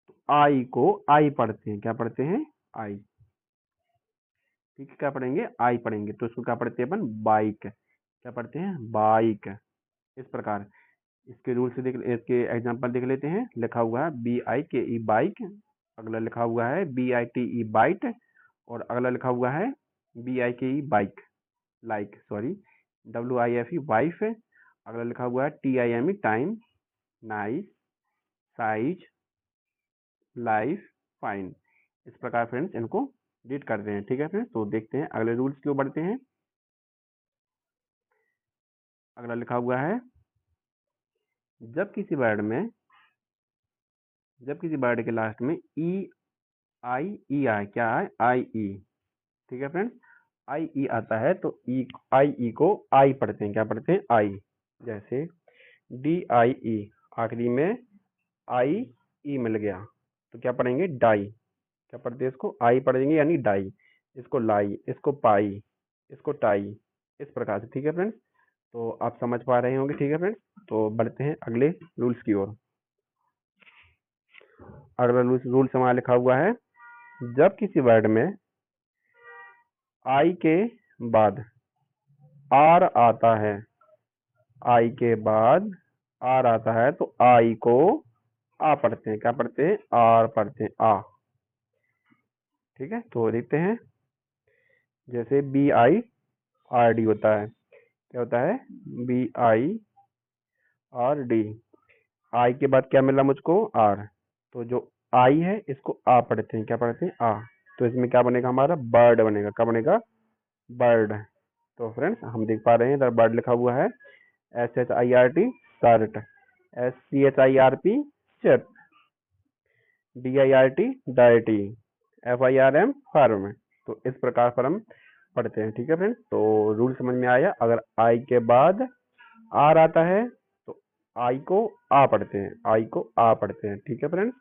Speaker 1: तो आई को आई पढ़ते हैं। क्या पढ़ते हैं, आई। ठीक है, क्या पढ़ेंगे, आई पढ़ेंगे। तो इसको क्या पढ़ते हैं अपन, बाइक। क्या पढ़ते हैं, बाइक। इस प्रकार इसके रूल से इसके एग्जांपल देख लेते हैं। लिखा हुआ है BIKE बाइक, अगला लिखा हुआ है BITE बाइट, और अगला लिखा हुआ है BIKE bike like, sorry, WIFE wife. अगला लिखा हुआ है TIME time, nice, size, life, fine. इस प्रकार फ्रेंड्स इनको रीड करते हैं। ठीक है फ्रेंड्स, तो देखते हैं अगले रूल्स की ओर बढ़ते हैं। अगला लिखा हुआ है, जब किसी वर्ड के लास्ट में ई आए, क्या है, IE। ठीक है फ्रेंड्स, IE आता है तो IE को आई पढ़ते हैं। क्या पढ़ते हैं, आई। जैसे DIE, आखिरी में IE मिल गया तो क्या पढ़ेंगे, डाई। क्या पढ़ते हैं, इसको आई पढ़ेंगे यानी डाई। इसको लाई, इसको पाई, इसको टाई, इस प्रकार से। ठीक है फ्रेंड्स, तो आप समझ पा रहे होंगे। ठीक है फ्रेंड्स, तो बढ़ते हैं अगले रूल्स की ओर। अगला रूल्स हमारा लिखा हुआ है, जब किसी वर्ड में आई के बाद आर आता है, आई के बाद आर आता है तो आई को आ पढ़ते हैं। क्या पढ़ते हैं, आर पढ़ते हैं, आ। ठीक है, तो देखते हैं। जैसे BIRD होता है, क्या होता है, BIRD। आई के बाद क्या मिला मुझको, आर। तो जो आई है इसको आ पढ़ते हैं। क्या पढ़ते हैं, आ। तो इसमें क्या बनेगा, हमारा बर्ड बनेगा। क्या बनेगा, बर्ड। तो फ्रेंड्स हम देख पा रहे हैं इधर बर्ड लिखा हुआ है, SHIRT shirt, SCHIRP ship, DIRT deity, FIRM firm. तो इस प्रकार पर हम पढ़ते हैं। ठीक है फ्रेंड्स, तो रूल समझ में आया। अगर आई के बाद आर आता है तो आई को आ पढ़ते हैं, आई को आ पढ़ते हैं। ठीक है फ्रेंड्स,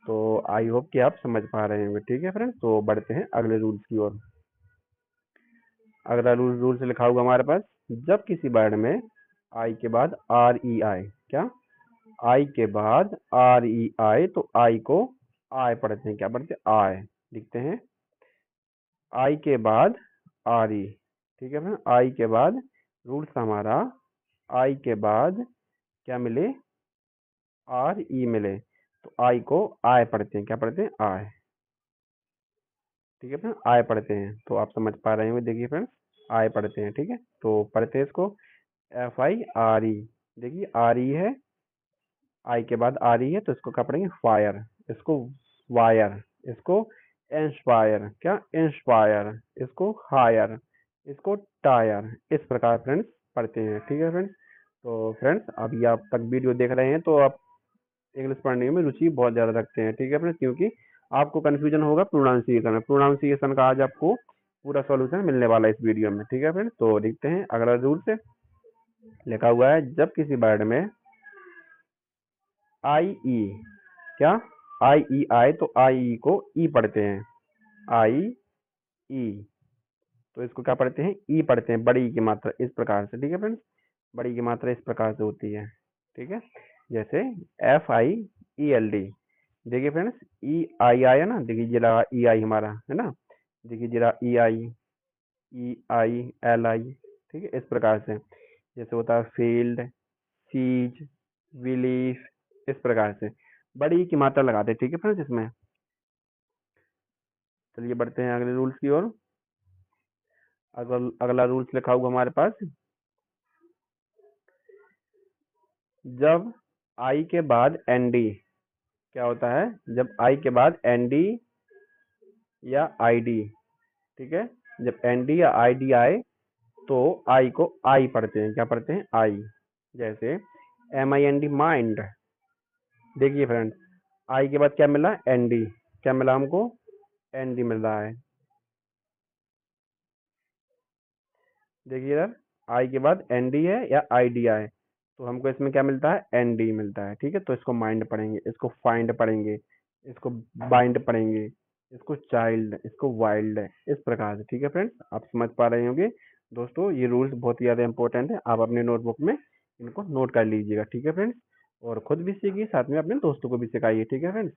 Speaker 1: तो आई होप कि आप समझ पा रहे होंगे। ठीक है फ्रेंड्स, तो बढ़ते हैं अगले रूल्स की ओर। अगला रूल से लिखा हुआ हमारे पास, जब किसी वर्ड में आई के बाद RE आए, क्या, आई के बाद RE आए तो आई को आय पढ़ते हैं। क्या पढ़ते हैं, आय। लिखते हैं आई के बाद RE। ठीक है फ्रेंड, आई के बाद रूल्स हमारा आई के बाद क्या मिले, आर ई मिले, तो आई को आय पढ़ते हैं, क्या पढ़ते हैं, आय। ठीक है फ्रेंड, आय पढ़ते हैं, तो आप समझ पा रहे होंगे। देखिए फ्रेंड्स, आय पढ़ते हैं, ठीक है, तो पढ़ते हैं इसको एफ आई आर ई। देखिए आर ई है, आई के बाद आ रही है, तो इसको क्या पढ़ेंगे, फायर, इसको वायर, इसको इंस्पायर, क्या इंस्पायर, इसको हायर, इसको टायर, इस प्रकार फ्रेंड्स पढ़ते हैं। ठीक है फ्रेंड्स, तो फ्रेंड्स अभी आप तक वीडियो देख रहे हैं तो आप इंग्लिश पढ़ने में रुचि बहुत ज़्यादा रखते हैं। ठीक है फ्रेंड्स, क्योंकि आपको कन्फ्यूजन होगा प्रोनाउंसिएशन में। प्रोनाउंसिएशन का आज आपको पूरा सॉल्यूशन मिलने वाला है इस वीडियो में। ठीक है फ्रेंड्स, तो देखते हैं अगला रूल से लिखा हुआ है, जब किसी वर्ड में आई ई, क्या आई ई आए तो आई ई को ई पढ़ते हैं, आई ई, तो इसको क्या पढ़ते हैं, ई पढ़ते हैं, बड़ी की मात्रा इस प्रकार से। ठीक है फ्रेंड्स, बड़ी की मात्रा इस प्रकार से होती है। ठीक है, जैसे F I E L D. देखिए फ्रेंड्स, ई आई आया ना, देखिए जरा ई आई हमारा है ना, देखिए जरा ई आई एल आई। ठीक है, इस प्रकार से जैसे होता है फील्ड, सीज, विलीफ, इस प्रकार से बड़ी की मात्रा लगाते हैं। ठीक है फ्रेंड्स, इसमें चलिए बढ़ते हैं अगले रूल्स की ओर। अगला रूल्स लिखा हुआ हमारे पास, जब आई के बाद एनडी, क्या होता है, जब आई के बाद एनडी या आईडी, ठीक है, जब एनडी या आईडी आए तो आई को आई पढ़ते हैं, क्या पढ़ते हैं, आई। जैसे M I N D, mind. देखिए फ्रेंड, आई के बाद क्या मिला, एनडी, क्या मिला हमको, एनडी मिल रहा है। देखिए इधर आई के बाद एनडी है या आईडी आए तो हमको इसमें क्या मिलता है, एनडी मिलता है। ठीक है, तो इसको माइंड पढ़ेंगे, इसको फाइंड पढ़ेंगे, इसको बाइंड पढ़ेंगे, इसको चाइल्ड, इसको वाइल्ड, इस प्रकार से। ठीक है फ्रेंड्स, आप समझ पा रहे होंगे। दोस्तों ये रूल्स बहुत ही ज़्यादा इंपॉर्टेंट है, आप अपने नोटबुक में इनको नोट कर लीजिएगा। ठीक है फ्रेंड्स, और खुद भी सीखिए, साथ में अपने दोस्तों को भी सिखाइए। ठीक है फ्रेंड्स,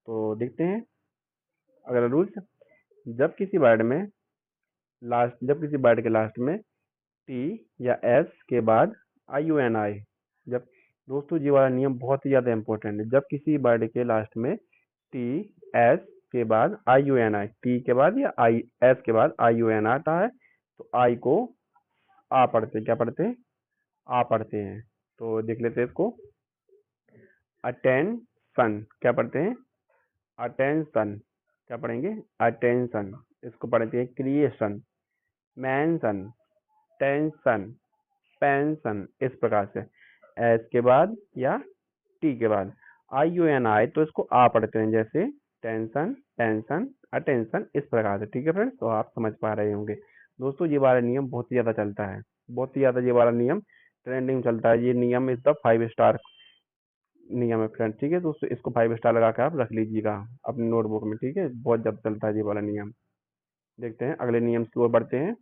Speaker 1: तो देखते हैं अगला रूल्स, जब किसी वर्ड में जब किसी वर्ड के लास्ट में टी या एस के बाद आई यू एन आई, जब, दोस्तों ये वाला नियम बहुत ही ज़्यादा इंपॉर्टेंट है, जब किसी वर्ड के लास्ट में टी एस के बाद आई यू एन आई, टी के बाद या आई एस के बाद आई यू एन आता है तो आई को आ पढ़ते हैं, क्या पढ़ते हैं, आ पढ़ते हैं। तो देख लेते हैं इसको, अटेंशन, क्या पढ़ते हैं, अटेंशन, क्या पढ़ेंगे, अटेंशन, इसको पढ़ते हैं क्रिएशन, मेंशन, टेंशन, पेंशन, इस प्रकार से। एस के बाद या टी के बाद आई यू एन आई तो इसको आ पढ़ते हैं, जैसे टेंशन, टेंशन, अटेंशन, इस प्रकार से। ठीक है फ्रेंड्स, तो आप समझ पा रहे होंगे। दोस्तों ये वाला नियम बहुत ही ज़्यादा चलता है, बहुत ही ज़्यादा ये वाला नियम ट्रेंडिंग चलता है। ये नियम इज द 5 स्टार नियम है फ्रेंड। ठीक है, दोस्तों इसको 5 स्टार लगा के आप रख लीजिएगा अपनी नोटबुक में। ठीक है, बहुत ज़्यादा चलता है ये वाला नियम। देखते हैं अगले नियम की ओर बढ़ते हैं।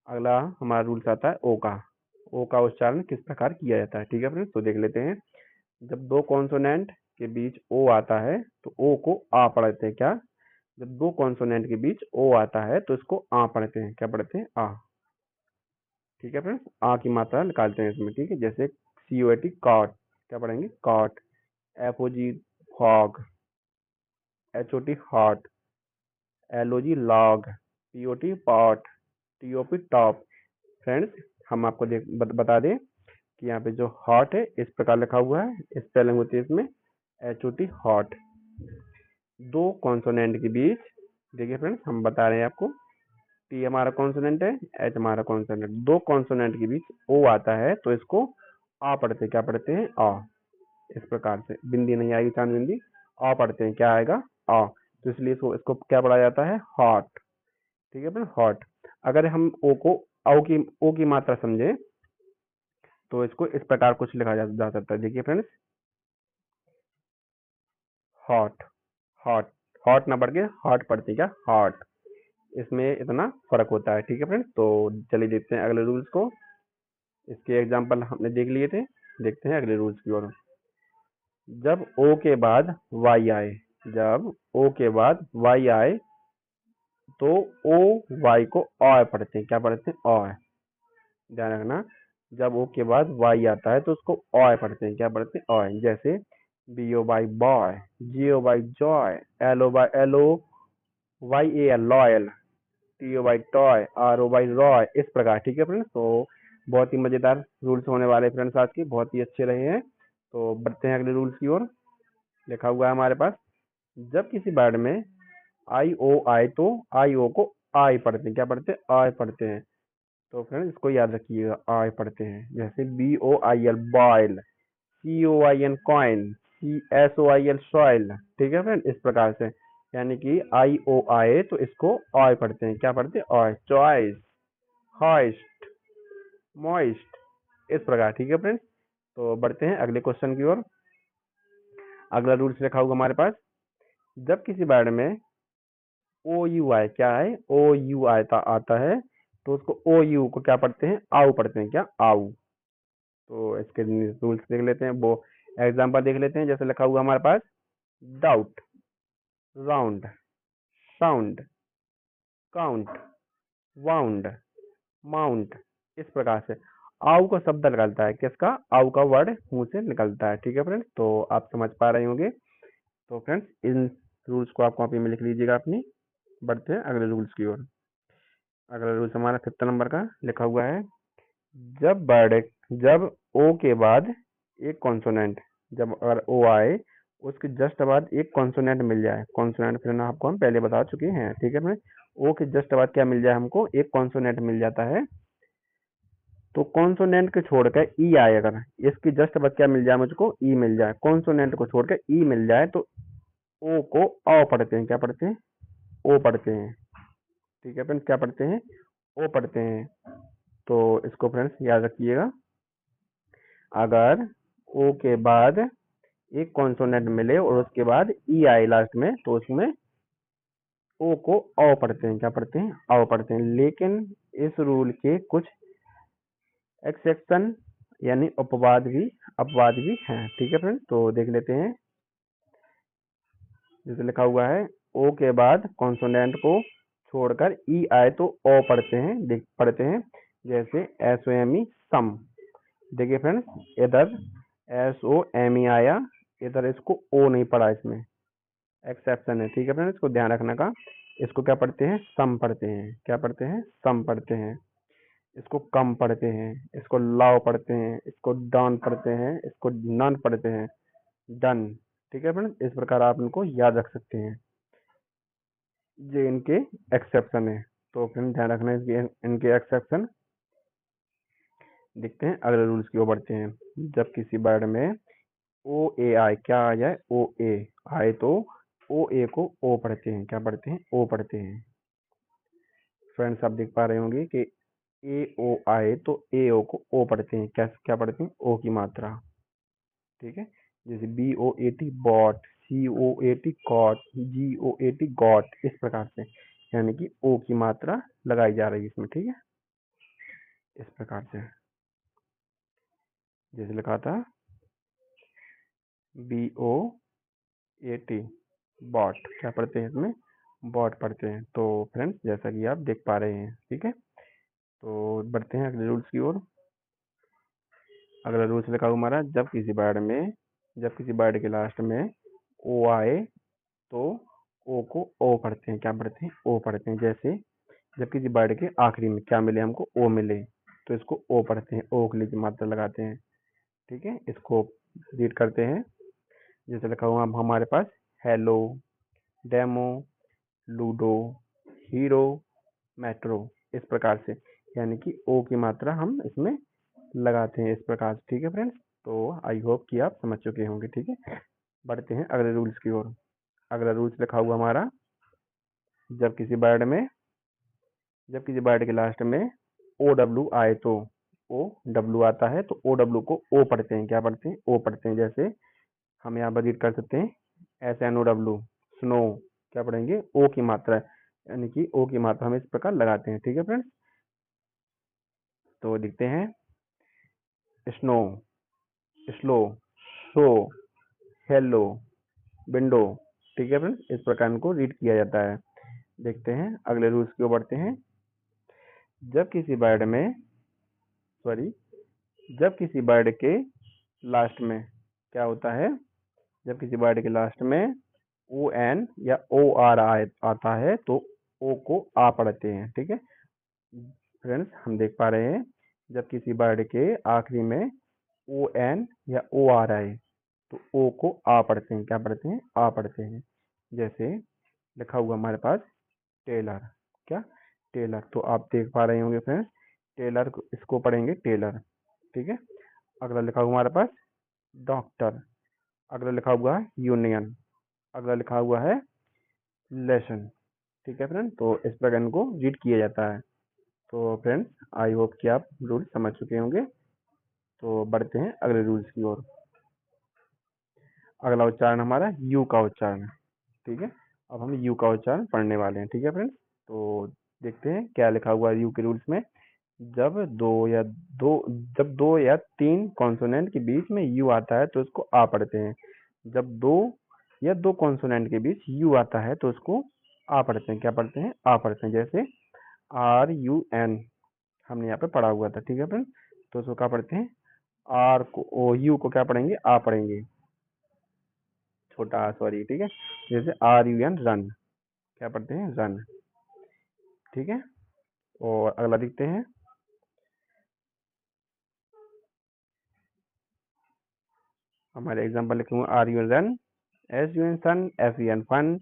Speaker 1: अगला हमारा रूल्स आता है ओ का। ओ का उच्चारण किस प्रकार किया जाता है। ठीक है फ्रेंड्स, तो देख लेते हैं, जब दो कॉन्सोनेंट के बीच ओ आता है तो ओ को आ पढ़ते हैं, क्या, जब दो कॉन्सोनेंट के बीच ओ आता है तो इसको आ पढ़ते हैं, क्या पढ़ते हैं, आ। ठीक है फ्रेंड्स, आ की मात्रा निकालते हैं इसमें। ठीक है, जैसे सी ओ टी कॉट, क्या पढ़ेंगे, cot, F O G fog, H O T hot, L O G log, P O T pot, T O P top. Friends हम आपको बता दें कि यहाँ पे जो हॉट है इस प्रकार लिखा हुआ है, स्पेलिंग होती है इसमें एच ओ टी हॉट। दो कॉन्सोनेंट के बीच, देखिए फ्रेंड्स हम बता रहे हैं आपको, टी हमारा कॉन्सोनेंट है, एच हमारा कॉन्सोनेंट, दो कॉन्सोनेंट के बीच ओ आता है तो इसको आ पढ़ते हैं, क्या पढ़ते हैं, आ। इस प्रकार से बिंदी नहीं आएगी, चांद बिंदी, आ पढ़ते हैं, क्या आएगा, आ। तो इसलिए इसको क्या पढ़ा जाता है, हॉट। ठीक है फ्रेंड, हॉट। अगर हम ओ की मात्रा समझे तो इसको इस प्रकार कुछ लिखा जा सकता है। देखिए फ्रेंड्स, हॉट, हॉट, हॉट ना पढ़ के हॉट पढ़ते, क्या, हॉट, इसमें इतना फर्क होता है। ठीक है फ्रेंड्स, तो चलिए देखते हैं अगले रूल्स को। इसके एग्जांपल हमने देख लिए थे, देखते हैं अगले रूल्स की ओर। जब ओ के बाद वाई आए, जब ओ के बाद वाई आए तो ओ वाई को ऑय पढ़ते हैं, क्या पढ़ते हैं, ऑय। ध्यान रखना, जब ओ के बाद वाई आता है तो उसको ऑय पढ़ते हैं। क्या पढ़ते हैं? ऑय। जैसे B O Y boy, G O Y joy, L O Y alloy, Y A L loyal, T O Y toy, R O Y Roy, इस प्रकार। ठीक है फ्रेंड्स, तो बहुत ही मजेदार रूल्स होने वाले फ्रेंड्स आज के, बहुत ही अच्छे रहे हैं। तो बढ़ते हैं अगले रूल्स की ओर। लिखा हुआ है हमारे पास, जब किसी वर्ड में आई ओ आए तो आई ओ को आई पढ़ते हैं। क्या पढ़ते हैं? आई पढ़ते हैं। तो फ्रेंड्स इसको याद रखिएगा, आई पढ़ते हैं। जैसे B O I L boil, C O I N coin, C S O I L soil. ठीक है फ्रेंड, इस प्रकार से, यानी कि आई ओ आए तो इसको ऑय पढ़ते हैं। क्या पढ़ते हैं? ऑय। चॉइस, हॉइस्ट, मॉइस्ट, इस प्रकार। ठीक है फ्रेंड्स, तो बढ़ते हैं अगले क्वेश्चन की ओर। अगला रूल्स लिखा होगा हमारे पास, जब किसी वर्ड में ओ यू आए, क्या है? ओ यू आता है तो उसको ओ यू को क्या पढ़ते हैं? आउ पढ़ते हैं। क्या? आउ। तो इसके रूल्स देख लेते हैं, वो एग्जाम्पल देख लेते हैं। जैसे लिखा हुआ हमारे पास, doubt, round, sound, count, wound, mount, इस प्रकार से आउ का शब्द निकलता है। किसका? आउ का वर्ड मुंह से निकलता है। ठीक है फ्रेंड्स, तो आप समझ पा रहे होंगे। तो फ्रेंड्स इन रूल्स को आप कॉपी में लिख लीजिएगा अपनी। बढ़ते हैं अगले रूल्स की ओर। अगला रूल्स हमारा 5 नंबर का लिखा हुआ है, जब ओ के बाद एक कॉन्सोनेंट, जब अगर ओ आए उसके जस्ट बाद एक कॉन्सोनेंट मिल जाए। कॉन्सोनेंट फिर आपको हम पहले बता चुके हैं। ठीक है फ्रेंड्स, ओ के जस्ट बाद क्या मिल जाए हमको? एक कॉन्सोनेंट मिल जाता है। तो कॉन्सोनेंट को छोड़कर ई आए, अगर इसकी जस्ट बाद क्या मिल जाए मुझको? ई मिल जाए। कॉन्सोनेंट को छोड़कर ई मिल जाए तो ओ को औ पढ़ते हैं। क्या पढ़ते हैं? ओ पढ़ते हैं। ठीक है फ्रेंड्स, क्या पढ़ते हैं? ओ पढ़ते हैं। तो इसको फ्रेंड्स याद रखिएगा, अगर ओ के बाद एक कॉन्सोनेंट मिले और उसके बाद ई आए लास्ट में तो उसमें ओ को औ पढ़ते हैं। क्या पढ़ते हैं? औ पढ़ते हैं। लेकिन इस रूल के कुछ एक्सेप्शन यानी अपवाद भी हैं। ठीक है फ्रेंड्स, तो देख लेते हैं। जैसे लिखा हुआ है, ओ के बाद कॉन्सोनेंट को छोड़कर ई आए तो ओ पढ़ते हैं, पढ़ते हैं। जैसे एस ओ एम ई, सम। देखिए फ्रेंड्स, इधर एस ओ एम ई आया, इधर इसको ओ नहीं पढ़ा, इसमें एक्सेप्शन है। ठीक है फ्रेंड्स, इसको ध्यान रखने का। इसको क्या पढ़ते हैं? सम पढ़ते हैं। क्या पढ़ते हैं? सम पढ़ते हैं। इसको कम पढ़ते हैं, इसको लाव पढ़ते हैं, इसको डॉन पढ़ते हैं, इसको नन पढ़ते हैं, डन। ठीक है फ्रेंड्स, इस प्रकार आप इनको याद रख सकते हैं, ये इनके एक्सेप्शन है। तो फ्रेंड्स ध्यान रखना इनके एक्सेप्शन। देखते हैं अगले रूल्स की ओर बढ़ते हैं। जब किसी वर्ड में ओ ए आए, क्या आ जाए? ओ ए आए तो ओ ए को ओ पढ़ते हैं। क्या पढ़ते हैं? ओ पढ़ते हैं। फ्रेंड्स आप देख पा रहे होंगे कि ए ओ आए तो ए ओ को ओ पढ़ते हैं। क्या क्या पढ़ते हैं? ओ की मात्रा। ठीक है, जैसे B O A T boat, C O A T coat, G O A T goat, इस प्रकार से, यानी कि ओ की मात्रा लगाई जा रही है इसमें। ठीक है, इस प्रकार से जैसे लिखा था B O A T boat, क्या पढ़ते हैं इसमें? बॉट पढ़ते हैं। तो फ्रेंड्स जैसा कि आप देख पा रहे हैं। ठीक है, तो बढ़ते हैं अगले रूल्स की ओर। अगला रूल्स लिखा हुआ हमारा, जब किसी वर्ड के लास्ट में ओ आए तो ओ को ओ पढ़ते हैं। क्या पढ़ते हैं? ओ पढ़ते हैं। जैसे जब किसी वर्ड के आखिरी में क्या मिले हमको? ओ मिले तो इसको ओ पढ़ते हैं, ओ के लिए मात्रा लगाते हैं। ठीक है, इसको रीड करते हैं। जैसे लिखा हुआ हमारे पास, hello, demo, ludo, hero, metro, इस प्रकार से, यानी कि ओ की मात्रा हम इसमें लगाते हैं इस प्रकार से। ठीक है फ्रेंड्स, तो आई होप कि आप समझ चुके होंगे। ठीक है, बढ़ते हैं अगले रूल्स की ओर। अगला रूल्स लिखा हुआ हमारा, जब किसी वर्ड में जब किसी वर्ड के लास्ट में ओ डब्ल्यू आए तो ओ डब्ल्यू आता है तो ओ डब्ल्यू को ओ पढ़ते हैं। क्या पढ़ते हैं? ओ पढ़ते हैं। जैसे हम यहाँ पर रीड कर सकते हैं, S N O W, snow, क्या पढ़ेंगे? ओ की मात्रा, यानी कि ओ की मात्रा हम इस प्रकार लगाते हैं। ठीक है फ्रेंड्स, तो देखते हैं, स्नो, स्लो, सो, हेलो, विंडो। ठीक है फ्रेंड्स, इस प्रकार इनको रीड किया जाता है। देखते हैं अगले रूल्स की ओर बढ़ते हैं। जब किसी वर्ड में सॉरी, जब किसी वर्ड के लास्ट में क्या होता है, जब किसी वर्ड के लास्ट में ओ एन या ओ आर आता है तो ओ को आ पढ़ते हैं। ठीक है फ्रेंड्स, हम देख पा रहे हैं जब किसी वर्ड के आखिरी में ओ एन या ओ आर आए तो ओ को आ पढ़ते हैं। क्या पढ़ते हैं? आ पढ़ते हैं। जैसे लिखा हुआ हमारे पास टेलर। क्या? टेलर। तो आप देख पा रहे होंगे फ्रेंड्स, टेलर इसको पढ़ेंगे टेलर। ठीक है। अगला लिखा हुआ हमारे पास डॉक्टर। अगला लिखा हुआ है यूनियन। अगला लिखा हुआ है लेसन। ठीक है फ्रेंड, तो इस प्रकार इनको रीड किया जाता है। तो फ्रेंड्स, आई होप कि आप रूल समझ चुके होंगे। तो बढ़ते हैं अगले रूल्स की ओर। अगला उच्चारण हमारा यू का उच्चारण। ठीक है, अब हम यू का उच्चारण पढ़ने वाले हैं। ठीक है फ्रेंड्स, तो देखते हैं क्या लिखा हुआ है यू के रूल्स में। जब दो या तीन कॉन्सोनेंट के बीच में यू आता है तो उसको आ पढ़ते हैं। जब दो या दो कॉन्सोनेंट के बीच यू आता है तो उसको आ पढ़ते हैं। क्या पढ़ते हैं? आ पढ़ते हैं। जैसे आर यू एन हमने यहाँ पे पढ़ा हुआ था। ठीक है फ्रेंड, तो उसको क्या पढ़ते हैं? आर को यू को क्या पढ़ेंगे? आ पढ़ेंगे, छोटा आ, सॉरी। ठीक है, जैसे आर यू एन रन, क्या पढ़ते हैं? रन। ठीक है, और अगला देखते हैं। हमारे एग्जाम्पल लिखे हुए R U N run, S U N sun, F U N fun,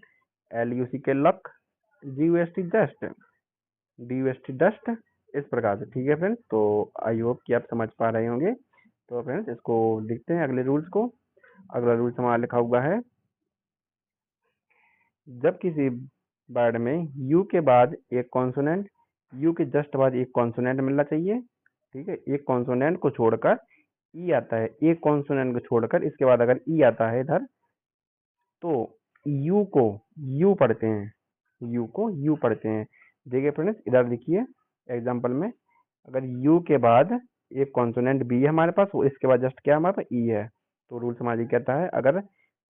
Speaker 1: L U C K luck, G U S T just, D U S T dust, इस प्रकार से। ठीक है फ्रेंड्स, तो आई होप कि आप समझ पा रहे होंगे। तो फ्रेंड्स, इसको देखते हैं अगले रूल्स को। अगला रूल्स हमारा लिखा हुआ है, जब किसी वर्ड में यू के बाद एक कॉन्सोनेंट, यू के जस्ट बाद एक कॉन्सोनेंट मिलना चाहिए। ठीक है, एक कॉन्सोनेंट को छोड़कर ई आता है, एक कॉन्सोनेंट को छोड़कर इसके बाद अगर ई आता है इधर तो यू को यू पढ़ते हैं, यू को यू पढ़ते हैं। देखिए फ्रेंड्स, इधर देखिए एग्जाम्पल में, अगर यू के बाद एक कॉन्सोनेंट बी है हमारे पास, वो इसके बाद जस्ट क्या हमारे पास? ई है। तो रूल हमारी कहता है अगर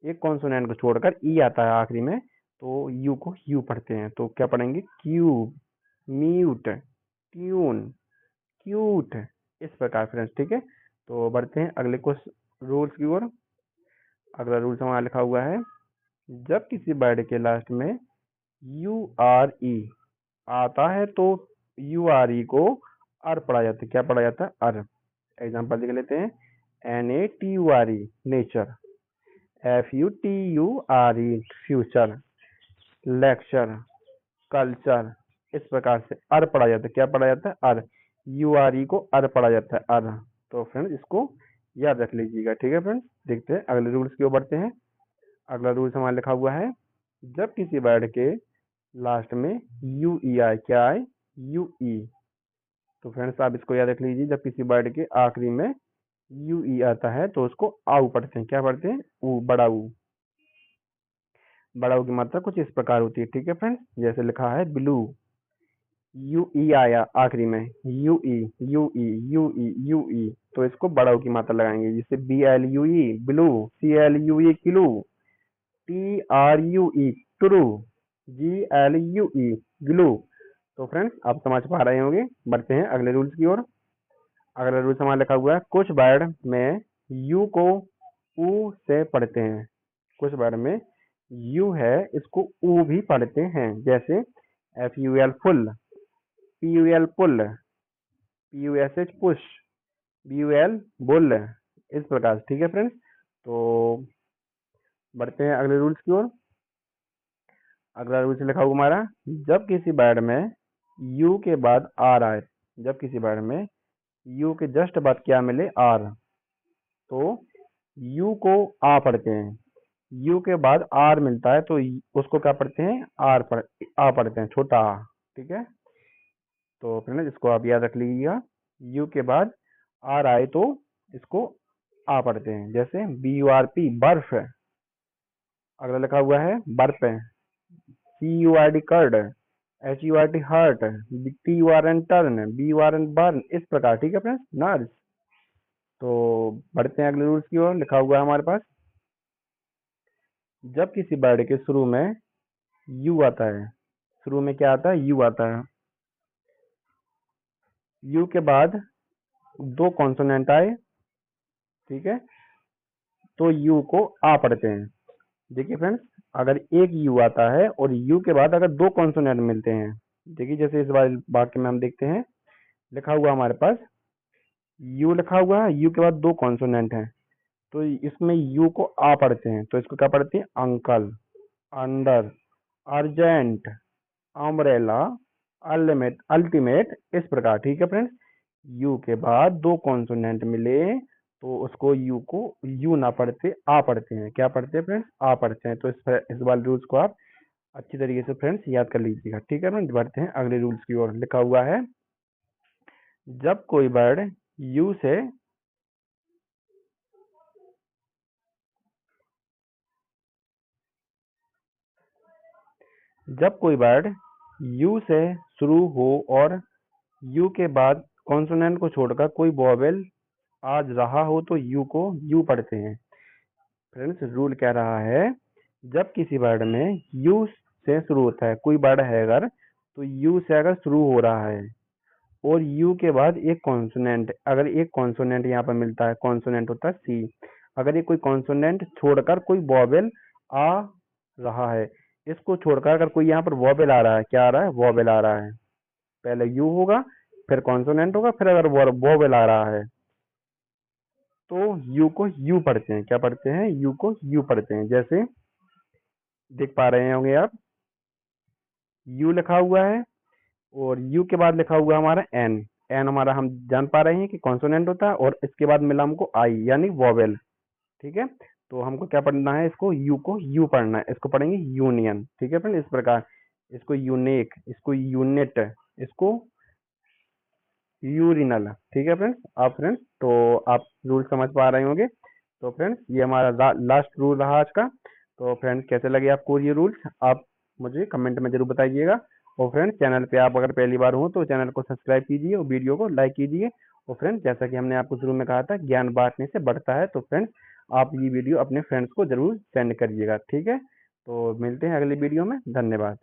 Speaker 1: एक कॉन्सोनेंट को छोड़कर ई आता है आखिरी में तो यू को यू पढ़ते हैं। तो क्या पढ़ेंगे? क्यूब, म्यूट, ट्यून, क्यूट, इस प्रकार फ्रेंड्स। ठीक है, तो बढ़ते हैं अगले कुछ रूल्स की ओर। अगला रूल्स हमारा लिखा हुआ है, जब किसी वर्ड के लास्ट में यू आर ई आता है तो यू आर ई को अर पढ़ा जाता है। क्या पढ़ा जाता है? अर। एग्जाम्पल देख लेते हैं, N A T U R E nature, F U T U R E future, lecture, culture, इस प्रकार से अर पढ़ा जाता है। क्या पढ़ा जाता है? अर। यू आर ई को अर पढ़ा जाता है, अर। तो फ्रेंड्स, इसको याद रख लीजिएगा। ठीक है फ्रेंड्स, देखते हैं अगले रूल्स की ओर बढ़ते हैं। अगला रूल्स हमारा लिखा हुआ है, जब किसी वर्ड के लास्ट में यू ई आए, क्या आए? You E. तो फ्रेंड्स, आप इसको याद रख लीजिए, जब किसी वर्ड के आखिरी में यू ई आता है तो उसको आऊ पढ़ते हैं। क्या पढ़ते हैं? ऊ, बड़ा ऊ। बड़ा ऊ की मात्रा कुछ इस प्रकार होती है। ठीक है फ्रेंड्स, जैसे लिखा है ब्लू, यू ई आया आखिरी में, U E, U E, U E, U E, तो इसको बड़ा ऊ की मात्रा लगाएंगे। जैसे B L U E blue, C L U E clue, T R U E true, G L U E glue. तो फ्रेंड्स, आप समझ पा रहे होंगे। बढ़ते हैं अगले रूल्स की ओर। अगला रूल्स हमारा लिखा हुआ है, कुछ वर्ड में यू को ऊ से पढ़ते हैं। कुछ वर्ड में यू है, इसको ऊ भी पढ़ते हैं। जैसे F U L full, P U L pull, P U S H push, B U L bull, इस प्रकार से। ठीक है फ्रेंड्स, तो बढ़ते हैं अगले रूल्स की ओर। अगला रूल्स लिखा हुआ हमारा, जब किसी वर्ड में यू के बाद आर आए, जब किसी वर्ड में यू के जस्ट बाद क्या मिले? आर, तो यू को आ पढ़ते हैं। यू के बाद आर मिलता है तो उसको क्या पढ़ते हैं? आ पढ़ते हैं, छोटा आ। ठीक है, तो फ्रेंड्स, इसको आप याद रख लीजिएगा, यू के बाद आर आए तो इसको आ पढ़ते हैं। जैसे बी यू आर पी बर्फ। अगला लिखा हुआ है बर्फ, C U R D curd, H U R T hurt, T U R N turn, B U R N burn, इस प्रकार। ठीक है फ्रेंड्स, नर्स। तो बढ़ते हैं अगले रूल्स की ओर। लिखा हुआ है हमारे पास, जब किसी वर्ड के शुरू में यू आता है, शुरू में क्या आता है? यू आता है। यू के बाद दो कॉन्सोनेंट आए, ठीक है, तो यू को आ पढ़ते हैं। देखिए फ्रेंड्स, अगर एक यू आता है और यू के बाद अगर दो कॉन्सोनेंट मिलते हैं, देखिए जैसे इस वाक्य में हम देखते हैं, लिखा हुआ हमारे पास यू लिखा हुआ है, यू के बाद दो कॉन्सोनेंट हैं, तो इसमें यू को आ पढ़ते हैं, तो इसको क्या पढ़ते हैं, uncle, under, urgent, umbrella, ultimate, इस प्रकार। ठीक है फ्रेंड्स, यू के बाद दो कॉन्सोनेंट मिले तो उसको यू को यू ना पढ़ते आ पढ़ते हैं। क्या पढ़ते हैं फ्रेंड्स, आ पढ़ते हैं। तो इस वाले रूल्स को आप अच्छी तरीके से फ्रेंड्स याद कर लीजिएगा। ठीक है फ्रेंड्स, बढ़ते हैं अगले रूल्स की ओर। लिखा हुआ है, जब कोई वर्ड यू से जब कोई वर्ड यू से शुरू हो और यू के बाद कॉन्सोनेंट को छोड़कर कोई वोवेल आ रहा हो तो यू को यू पढ़ते हैं। फ्रेंड्स, रूल कह रहा है, जब किसी वर्ड में यू से शुरू होता है, कोई वर्ड है अगर, तो यू से अगर शुरू हो रहा है और यू के बाद एक कॉन्सोनेंट, अगर एक कॉन्सोनेंट यहाँ पर मिलता है, कॉन्सोनेंट होता है सी, अगर ये कोई कॉन्सोनेंट छोड़कर कोई वोवेल आ रहा है, इसको छोड़कर अगर कोई यहाँ पर वोवेल आ रहा है, क्या आ रहा है, वोवेल आ रहा है, पहले यू होगा, फिर कॉन्सोनेंट होगा, फिर अगर वोवेल आ रहा है तो यू को यू पढ़ते हैं। क्या पढ़ते हैं, यू को यू पढ़ते हैं। जैसे देख पा रहे होंगे आप, यू लिखा हुआ है और यू के बाद लिखा हुआ है हमारा एन। एन हमारा हम जान पा रहे हैं कि कॉन्सोनेंट होता है, और इसके बाद मिला हमको आई यानी वोवेल। ठीक है, तो हमको क्या पढ़ना है, इसको यू पढ़ना है, इसको पढ़ेंगे यूनियन। ठीक है फ्रेंड, इस प्रकार इसको यूनिक, इसको यूनिट, इसको यूरिनल। ठीक है फ्रेंड्स, तो आप रूल समझ पा रहे होंगे। तो फ्रेंड्स, ये हमारा लास्ट रूल रहा आज का। तो फ्रेंड्स, कैसे लगे आपको ये रूल्स, आप मुझे कमेंट में जरूर बताइएगा। और फ्रेंड्स, चैनल पे आप अगर पहली बार हो तो चैनल को सब्सक्राइब कीजिए और वीडियो को लाइक कीजिए। और फ्रेंड्स, जैसा कि हमने आपको शुरू में कहा था, ज्ञान बांटने से बढ़ता है, तो फ्रेंड्स आप ये वीडियो अपने फ्रेंड्स को जरूर सेंड करिएगा। ठीक है, तो मिलते हैं अगली वीडियो में। धन्यवाद।